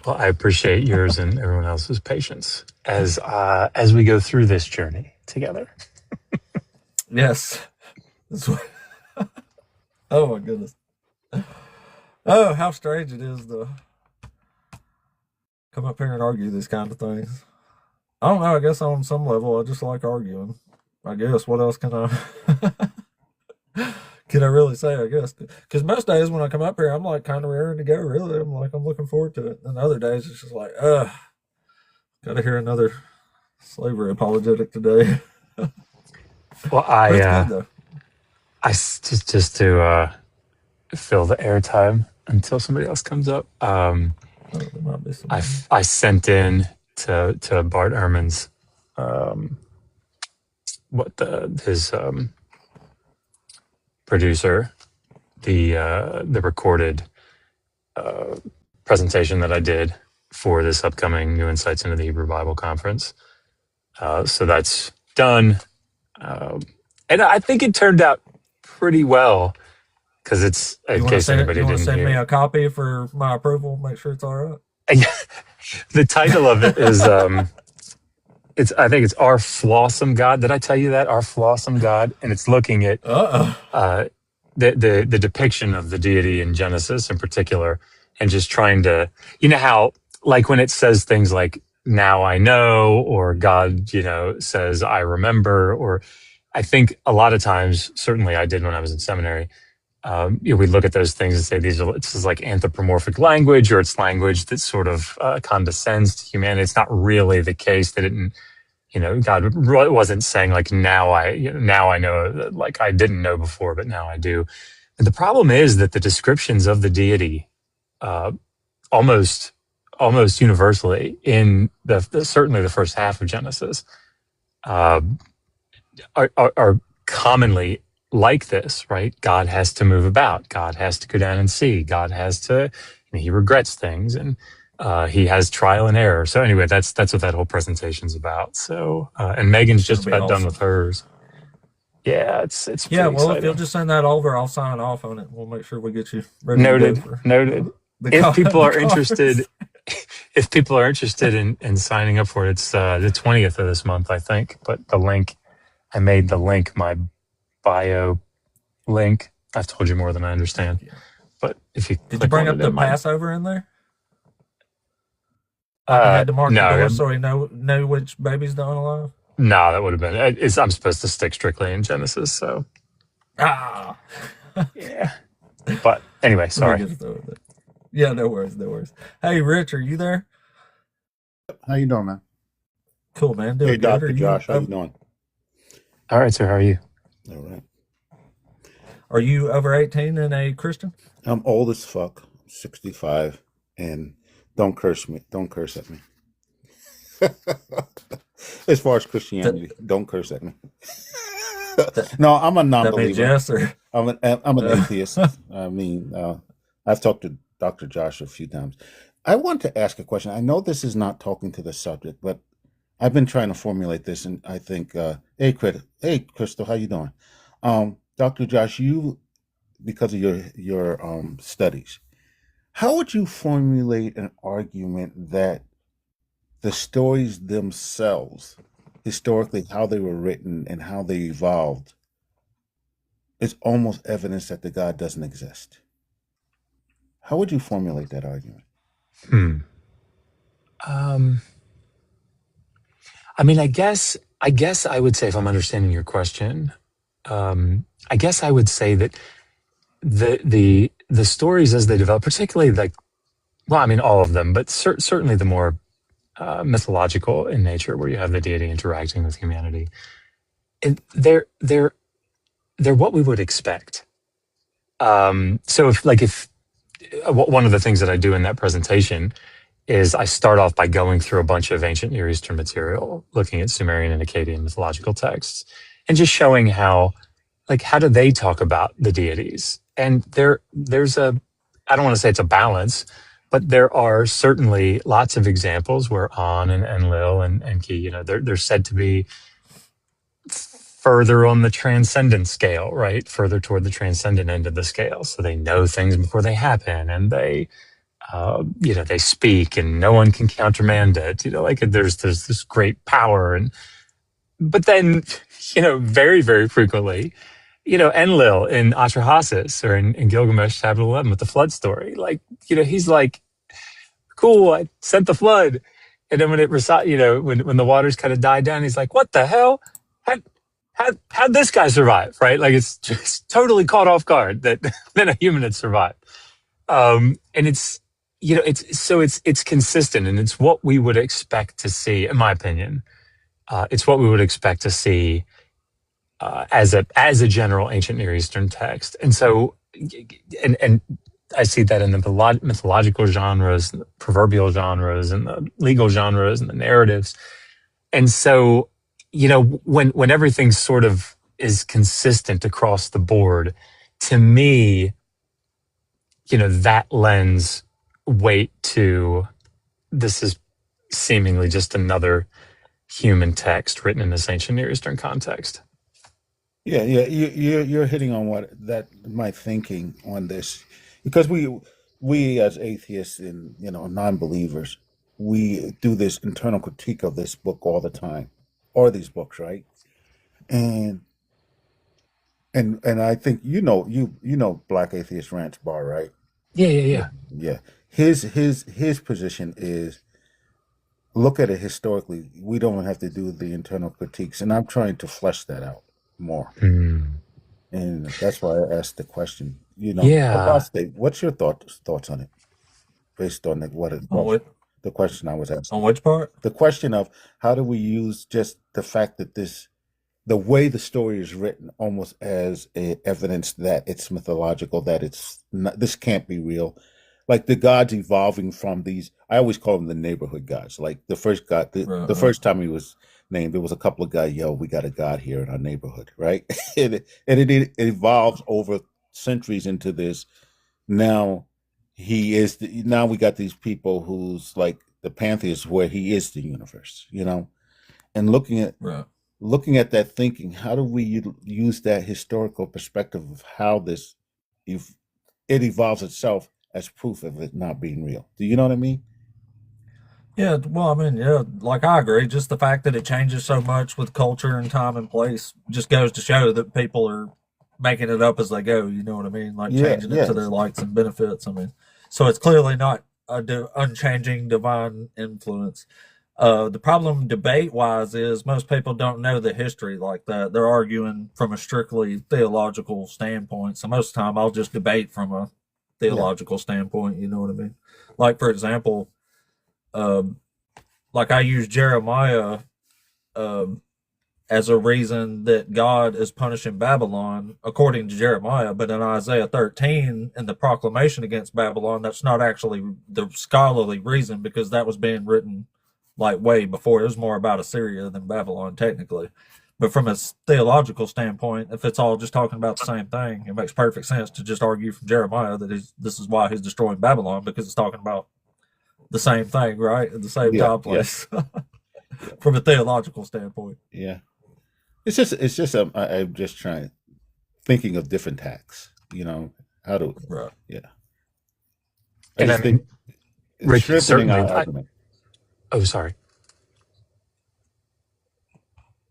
Well, I appreciate yours and everyone else's patience as we go through this journey together. Yes. That's what, oh my goodness. Oh, how strange it is to come up here and argue these kind of things. I don't know. I guess on some level, I just like arguing. I guess. What else can I can I really say? I guess because most days when I come up here, I'm like kind of raring to go. Really, I'm like I'm looking forward to it. And other days, it's just like, got to hear another slavery apologetic today. Well, But it's good though. just to fill the airtime until somebody else comes up. Oh, there might be some. I sent in to Bart Ehrman's his producer the recorded presentation that I did for this upcoming New Insights into the Hebrew Bible conference. So that's done, and I think it turned out pretty well because it's in You want to case send anybody you want to didn't send hear. me a copy for my approval? Make sure it's all right. The title of it is I think it's Our Flawsome God. Did I tell you that? Our Flawsome God, and it's looking at Uh the depiction of the deity in Genesis in particular, and just trying to, how like when it says things like "Now I know" or God, says "I remember," or I think a lot of times, certainly I did when I was in seminary. We look at those things and say this is like anthropomorphic language, or it's language that sort of condescends to humanity. It's not really the case that it, God wasn't saying like now I know, like I didn't know before, but now I do. And the problem is that the descriptions of the deity, almost universally in certainly the first half of Genesis, uh, are commonly like this, right? God has to move about. God has to go down and see. God has to, he regrets things, and he has trial and error. So anyway, that's what that whole presentation's about. So, and Megan's It's gonna just be about done awesome. with hers. Yeah, it's Yeah, pretty well, if you'll exciting. just send that over, I'll sign off on it. We'll make sure we get you ready to go Noted, for noted. If people the are conference. interested, if people are interested in signing up for it, it's the 20th of this month, I think. But the link, I made the link my bio link. I've told you more than I understand. Yeah. But if you Did you click bring on up it, it the might. Passover in there? Like you had to mark the door No, so he know which baby's done alive? no, that would have been. I'm supposed to stick strictly in Genesis, so Ah, yeah. But anyway, let me sorry. get through with it. Yeah, no worries, no worries. Hey, Rich, are you there? How you doing, man? Cool, man. Hey, Doing good. Are Dr. you Josh, how you doing? All right, sir. How are you? All right. are you over 18 and a Christian? I'm old as fuck, 65, and don't curse me. Don't curse at me. As far as That Christianity, don't curse at me. that, No, I'm a that means non-believer. yes or I'm an uh, atheist. I mean, I've talked to Dr. Josh a few times. I want to ask a question. I know this is not talking to the subject, but I've been trying to formulate this, and I think, hey, Crystal, how you doing? Dr. Josh, you, because of your studies, how would you formulate an argument that the stories themselves, historically, how they were written and how they evolved, is almost evidence that the God doesn't exist? How would you formulate that argument? Hmm. Um, I mean, I guess I would say, if I'm understanding your question, I guess I would say that the stories as they develop, particularly like, well, I mean, all of them, but certainly the more mythological in nature, where you have the deity interacting with humanity, and they're what we would expect. So if one of the things that I do in that presentation is I start off by going through a bunch of ancient Near Eastern material, looking at Sumerian and Akkadian mythological texts, and just showing how do they talk about the deities? And there's a, I don't want to say it's a balance, but there are certainly lots of examples where An and Enlil and Enki, they're said to be further on the transcendent scale, right? Further toward the transcendent end of the scale. So they know things before they happen, and they they speak, and no one can countermand it. There's this great power, but then, very, very frequently, Enlil in Atrahasis or in Gilgamesh chapter 11 with the flood story, he's like, cool, I sent the flood, and then when when the waters kind of died down, he's like, what the hell? How'd this guy survive? Right? It's just totally caught off guard that that a human had survived. And it's consistent, and it's what we would expect to see, in my opinion. It's what we would expect to see as a general ancient Near Eastern text. And so, and I see that in the mythological genres, the proverbial genres, and the legal genres, and the narratives. And so, when everything sort of is consistent across the board, to me, that lends weight to, this is seemingly just another human text written in this ancient Near Eastern context. Yeah, you're hitting on my thinking on this, because we as atheists and non-believers, we do this internal critique of this book all the time, or these books, right? And I think you know Black Atheist Ranch Bar, right? Yeah. Yeah. His position is, look at it historically. We don't have to do the internal critiques, and I'm trying to flesh that out more. And that's why I asked the question. Yeah. Apostate, what's your thoughts on it, based on the question I was asking? On which part? The question of how do we use just the fact that the way the story is written, almost as evidence that it's mythological, that it's not, this can't be real. Like the gods evolving from these, I always call them the neighborhood gods. Like the first god, the first time he was named, there was a couple of guys, we got a god here in our neighborhood, right? and it evolves over centuries into this. Now now we got these people who's like the pantheists, where he is the universe, and looking at that thinking, how do we use that historical perspective of how it evolves itself as proof of it not being real? Do you know what I mean? Yeah, well, I mean, yeah, I agree. Just the fact that it changes so much with culture and time and place just goes to show that people are making it up as they go. You know what I mean? Changing it to their likes and benefits. I mean, so it's clearly not unchanging divine influence. The problem debate-wise is most people don't know the history like that. They're arguing from a strictly theological standpoint. So most of the time I'll just debate from a theological standpoint, you know what I mean? Like, for example, I use Jeremiah as a reason that God is punishing Babylon, according to Jeremiah, but in Isaiah 13, in the proclamation against Babylon, that's not actually the scholarly reason, because that was being written way before. It was more about Assyria than Babylon, technically. But from a theological standpoint, if it's all just talking about the same thing, it makes perfect sense to just argue from Jeremiah that this is why he's destroying Babylon, because it's talking about the same thing, right? In the same time place. From a theological standpoint. Yeah. It's just I'm just thinking of different tacks, how to, yeah. And I think, Rick, certainly, oh, sorry.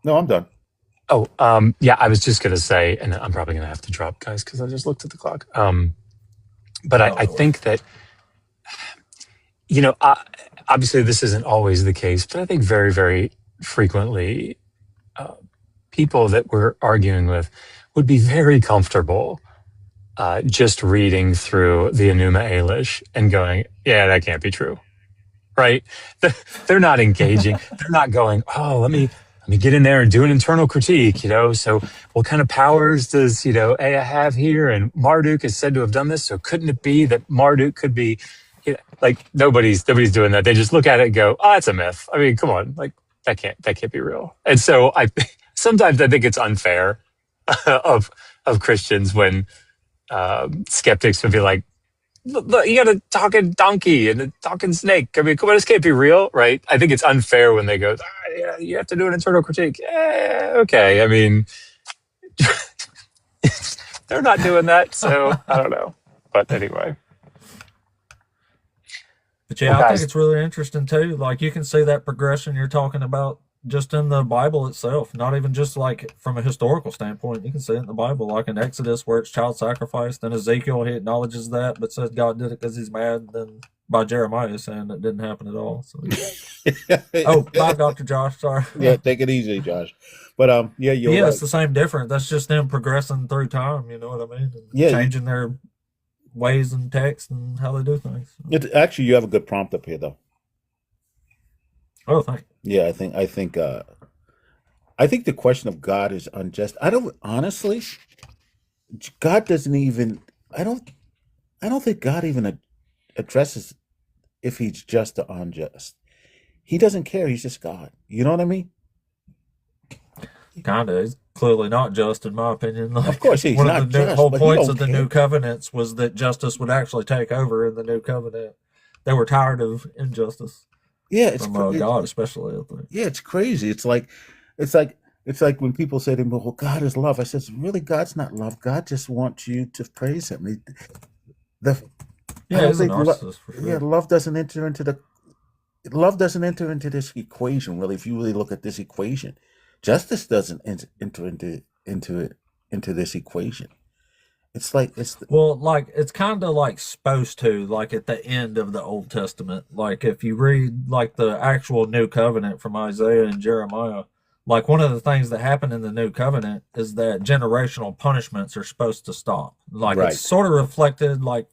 No, I'm done. Oh, yeah, I was just going to say, and I'm probably going to have to drop, guys, because I just looked at the clock. But I think that, obviously this isn't always the case, but I think very, very frequently people that we're arguing with would be very comfortable just reading through the Enuma Elish and going, yeah, that can't be true, right? They're not engaging. They're not going, oh, let me get in there and do an internal critique, So what kind of powers does, Ea have here? And Marduk is said to have done this. So couldn't it be that Marduk could be, like nobody's doing that. They just look at it and go, "Oh, it's a myth." I mean, come on, like that can't be real. And so sometimes I think it's unfair of Christians when skeptics would be like, look, you got a talking donkey and a talking snake. I mean, come on, this can't be real, right? I think it's unfair when they go, yeah, you have to do an internal critique. Okay, I mean, they're not doing that, so I don't know. But anyway, But yeah, well, I think guys, it's really interesting too. Like you can see that progression you're talking about just in the Bible itself, not even just like from a historical standpoint. You can see it in the Bible, like in Exodus where it's child sacrifice. Then Ezekiel, he acknowledges that, but says God did it because he's mad. Then by Jeremiah saying it didn't happen at all. So, oh, bye, Dr. Josh. Sorry. Yeah, take it easy, Josh. But yeah, you're Yeah, right. it's the same difference. That's just them progressing through time. You know what I mean? And Yeah, changing their ways and text and how they do things. actually, you have a good prompt up here, though. Oh, thank you. Yeah, I think the question of God is unjust. I don't honestly. God doesn't even. I don't think God even addresses if he's just or unjust. He doesn't care. He's just God. You know what I mean? Kinda. He's clearly not just, in my opinion. Of Like course, he's one not of the just, whole but he points don't of the care. new covenants was that justice would actually take over in the new covenant. They were tired of injustice Yeah, it's from cra- God, especially. I think. yeah, it's crazy. It's like when people say to me, "Well, God is love." I says, "Really, God's not love. God just wants you to praise Him." The I Yeah, don't he's a think narcissist for yeah, sure. love doesn't enter into this equation. Really, if you really look at this equation, justice doesn't enter into this equation. It's like it's Well, like it's kind of like supposed to, like at the end of the Old Testament. Like if you read like the actual New Covenant from Isaiah and Jeremiah, like one of the things that happen in the New Covenant is that generational punishments are supposed to stop. Like it's right, sort of reflected. Like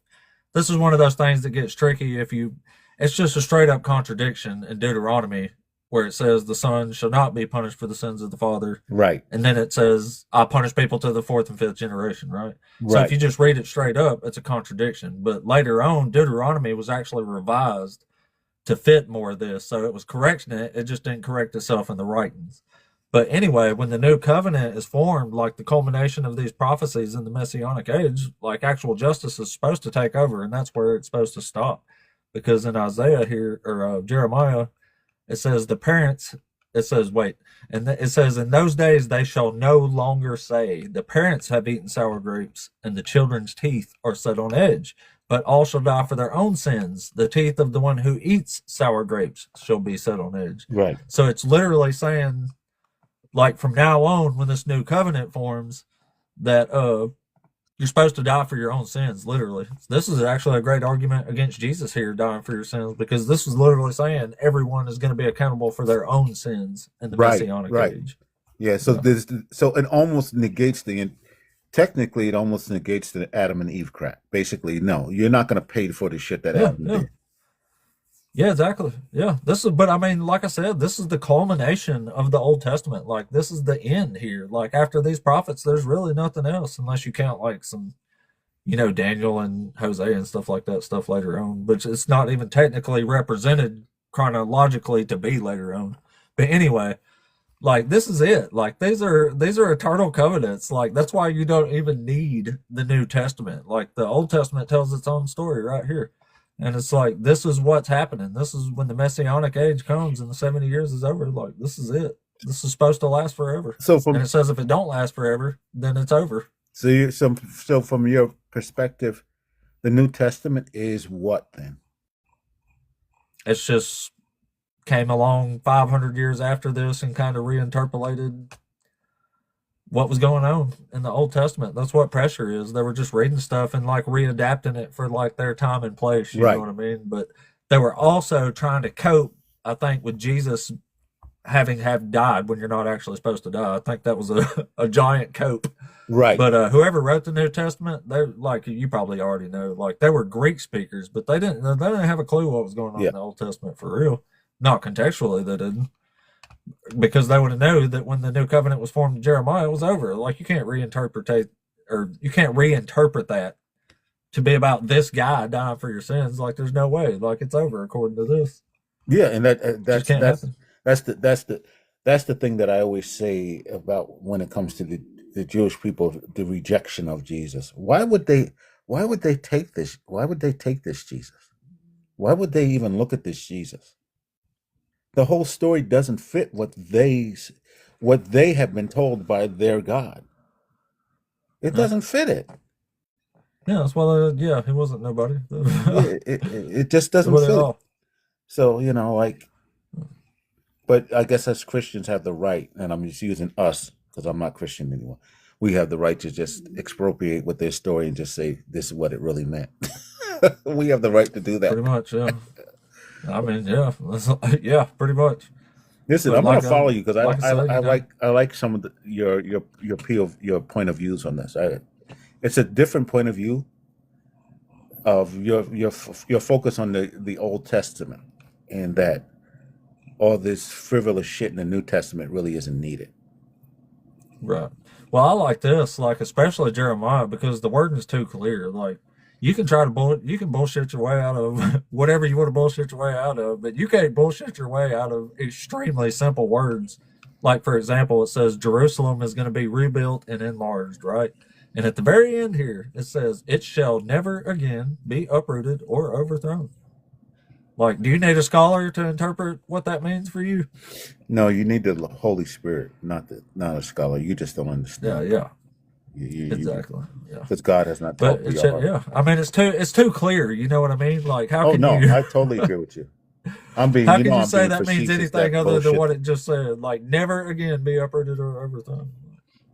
this is one of those things that gets tricky if you. It's just a straight up contradiction in Deuteronomy where it says the son shall not be punished for the sins of the father, right, and then it says I punish people to the fourth and fifth generation, right? So if right, you just read it straight up, it's a contradiction. But later on, Deuteronomy was actually revised to fit more of this. So it was correcting it, it just didn't correct itself in the writings. But anyway, when the new covenant is formed, like the culmination of these prophecies in the messianic age, like actual justice is supposed to take over, and that's where it's supposed to stop. Because in Isaiah here, or Jeremiah, it says the parents, it says, wait, and it says, in those days they shall no longer say, the parents have eaten sour grapes, and the children's teeth are set on edge. But all shall die for their own sins. The teeth of the one who eats sour grapes shall be set on edge. right. So it's literally saying, like from now on, when this new covenant forms, that you're supposed to die for your own sins, literally. This is actually a great argument against Jesus here dying for your sins, because this is literally saying everyone is going to be accountable for their own sins in the Right, messianic right. age. Yeah, so Yeah. it almost negates technically it almost negates the Adam and Eve crap. Basically, no, you're not going to pay for the shit that Yeah, Adam yeah. did. Yeah, exactly. Yeah. This is, but I mean, like I said, this is the culmination of the Old Testament. Like, this is the end here. Like, after these prophets, there's really nothing else unless you count like some, Daniel and Hosea and stuff like that stuff later on, but it's not even technically represented chronologically to be later on. But anyway, like this is it. Like these are eternal covenants. Like that's why you don't even need the New Testament. Like the Old Testament tells its own story right here. And it's like this is what's happening. This is when the messianic age comes and the 70 years is over. Like this is it. This is supposed to last forever. So And from it says if it don't last forever, then it's over. so from your perspective, the New Testament is what then? It's just came along 500 years after this and kind of reinterpolated what was going on in the Old Testament. That's what pressure is. They were just reading stuff and like readapting it for like their time and place. You know Right. what I mean? But they were also trying to cope, I think, with Jesus having have died when you're not actually supposed to die. I think that was a giant cope. Right. But whoever wrote the New Testament, they're like you probably already know, like they were Greek speakers, but they didn't have a clue what was going on Yeah. in the Old Testament for real. Not contextually, they didn't, because they would have known that when the New Covenant was formed in Jeremiah, it was over. Like you can't reinterpret that to be about this guy dying for your sins. Like, there's no way. Like, it's over according to this. Yeah, and Just can't happen. that's the thing that I always say about when it comes to the Jewish people, the rejection of Jesus. Why would they take this? Why would they take this Jesus? Why would they even look at this Jesus? The whole story doesn't fit what they have been told by their God. It Yeah, doesn't fit it. yeah. That's why. Yeah, he wasn't nobody. Yeah, it just doesn't Nobody at fit it. all. So, like, but I guess as Christians have the right, and I'm just using us because I'm not Christian anymore. We have the right to just expropriate with their story and just say this is what it really meant. We have the right to do that. Pretty much. Yeah. I mean, yeah. Yeah. Pretty much. Listen, But I'm going like to follow you because like I said, I like some of your point of views on this. It's a different point of view of your focus on the Old Testament, and that all this frivolous shit in the New Testament really isn't needed. right. Well, I like this, like especially Jeremiah, because the wording is too clear. Like, you can try to you can bullshit your way out of whatever you want to bullshit your way out of, but you can't bullshit your way out of extremely simple words. Like, for example, it says Jerusalem is going to be rebuilt and enlarged, right? And at the very end here, it says, "It shall never again be uprooted or overthrown." Like, do you need a scholar to interpret what that means for you? No, you need the Holy Spirit, not a scholar. You just don't Yeah, understand. yeah, You exactly. Yeah. because God has not But taught it's you all. yeah. I mean, it's too clear. You know what I mean? Like, how Oh can no, you I totally agree with you. I'm being, how you can know, you I'm say being that means facetious. anything That other than bullshit. what it just said? Like, never again be uprooted or overthrown.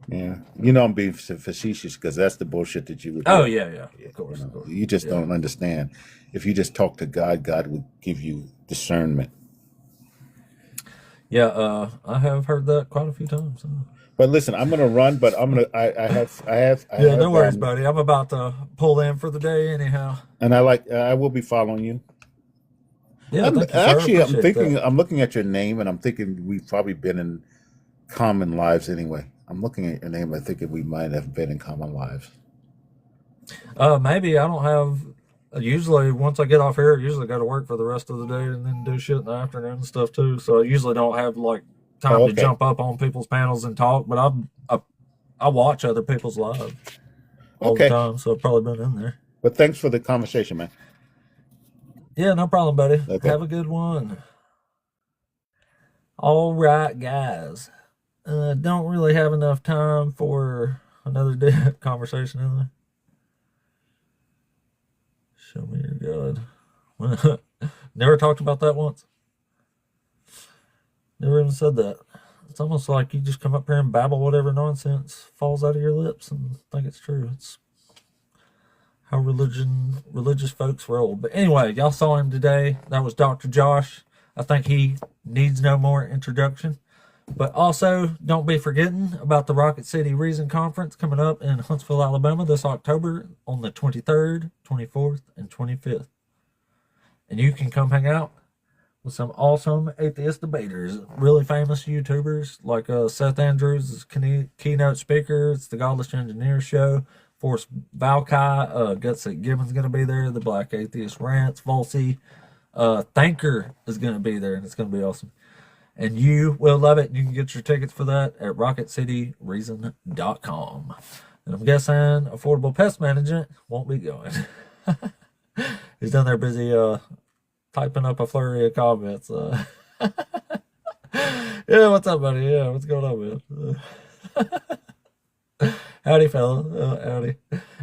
Yeah, you know, I'm being facetious because that's the bullshit that you would Oh do. yeah, yeah. You Of course, of know, course. you just Yeah, don't understand. If you just talk to God, God would give you discernment. yeah. I have heard that quite a few times. But listen, I'm gonna run, but I Yeah, no have worries, buddy. I'm about to pull in for the day anyhow. and I will be following you. Yeah, thank you, sir. I'm Appreciate that. thinking, I'm looking at your name, and I'm thinking we've probably been in common lives anyway. I'm looking at your name, I'm thinking we might have been in common lives. Maybe I don't have. Usually, once I get off here, I usually go to work for the rest of the day and then do shit in the afternoon and stuff too. So I usually don't have like Oh, time to okay, jump up on people's panels and talk. But I watch other people's lives all the okay. time, so I've probably been in there. But thanks for the conversation, man. Yeah, no problem, buddy. Okay. Have a good one. All right, guys. Don't really have enough time for another conversation in there. Show me your God. Never talked about that once. Never even said that. It's almost like you just come up here and babble whatever nonsense falls out of your lips and think it's true. It's how religious folks roll. But anyway, y'all saw him today. That was Dr. Josh. I think he needs no more introduction. But also, don't be forgetting about the Rocket City Reason Conference coming up in Huntsville, Alabama this October on the 23rd, 24th, and 25th. And you can come hang out with some awesome atheist debaters, really famous YouTubers like Seth Andrews is keynote speaker. It's the Godless Engineer Show. Forrest Valkai, Gutsy Gibbons going to be there. The Black Atheist Rants, Volsey, Thanker is going to be there, and it's going to be awesome. And you will love it. You can get your tickets for that at rocketcityreason.com. And I'm guessing Affordable Pest Management won't be going. He's down there busy typing up a flurry of comments. Yeah, what's up, buddy? Yeah, what's going on, man? Howdy, fella. Howdy.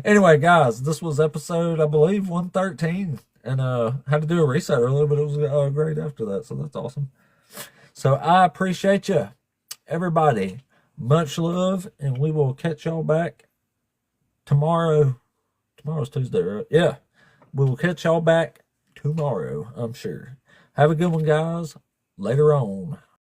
Anyway, guys, this was episode, I believe, 113. And had to do a reset earlier, but it was great after that, so that's awesome. So I appreciate you, everybody. Much love, and we will catch y'all back tomorrow. Tomorrow's Tuesday, right? Yeah. We will catch y'all back tomorrow, I'm sure. Have a good one, guys. Later on.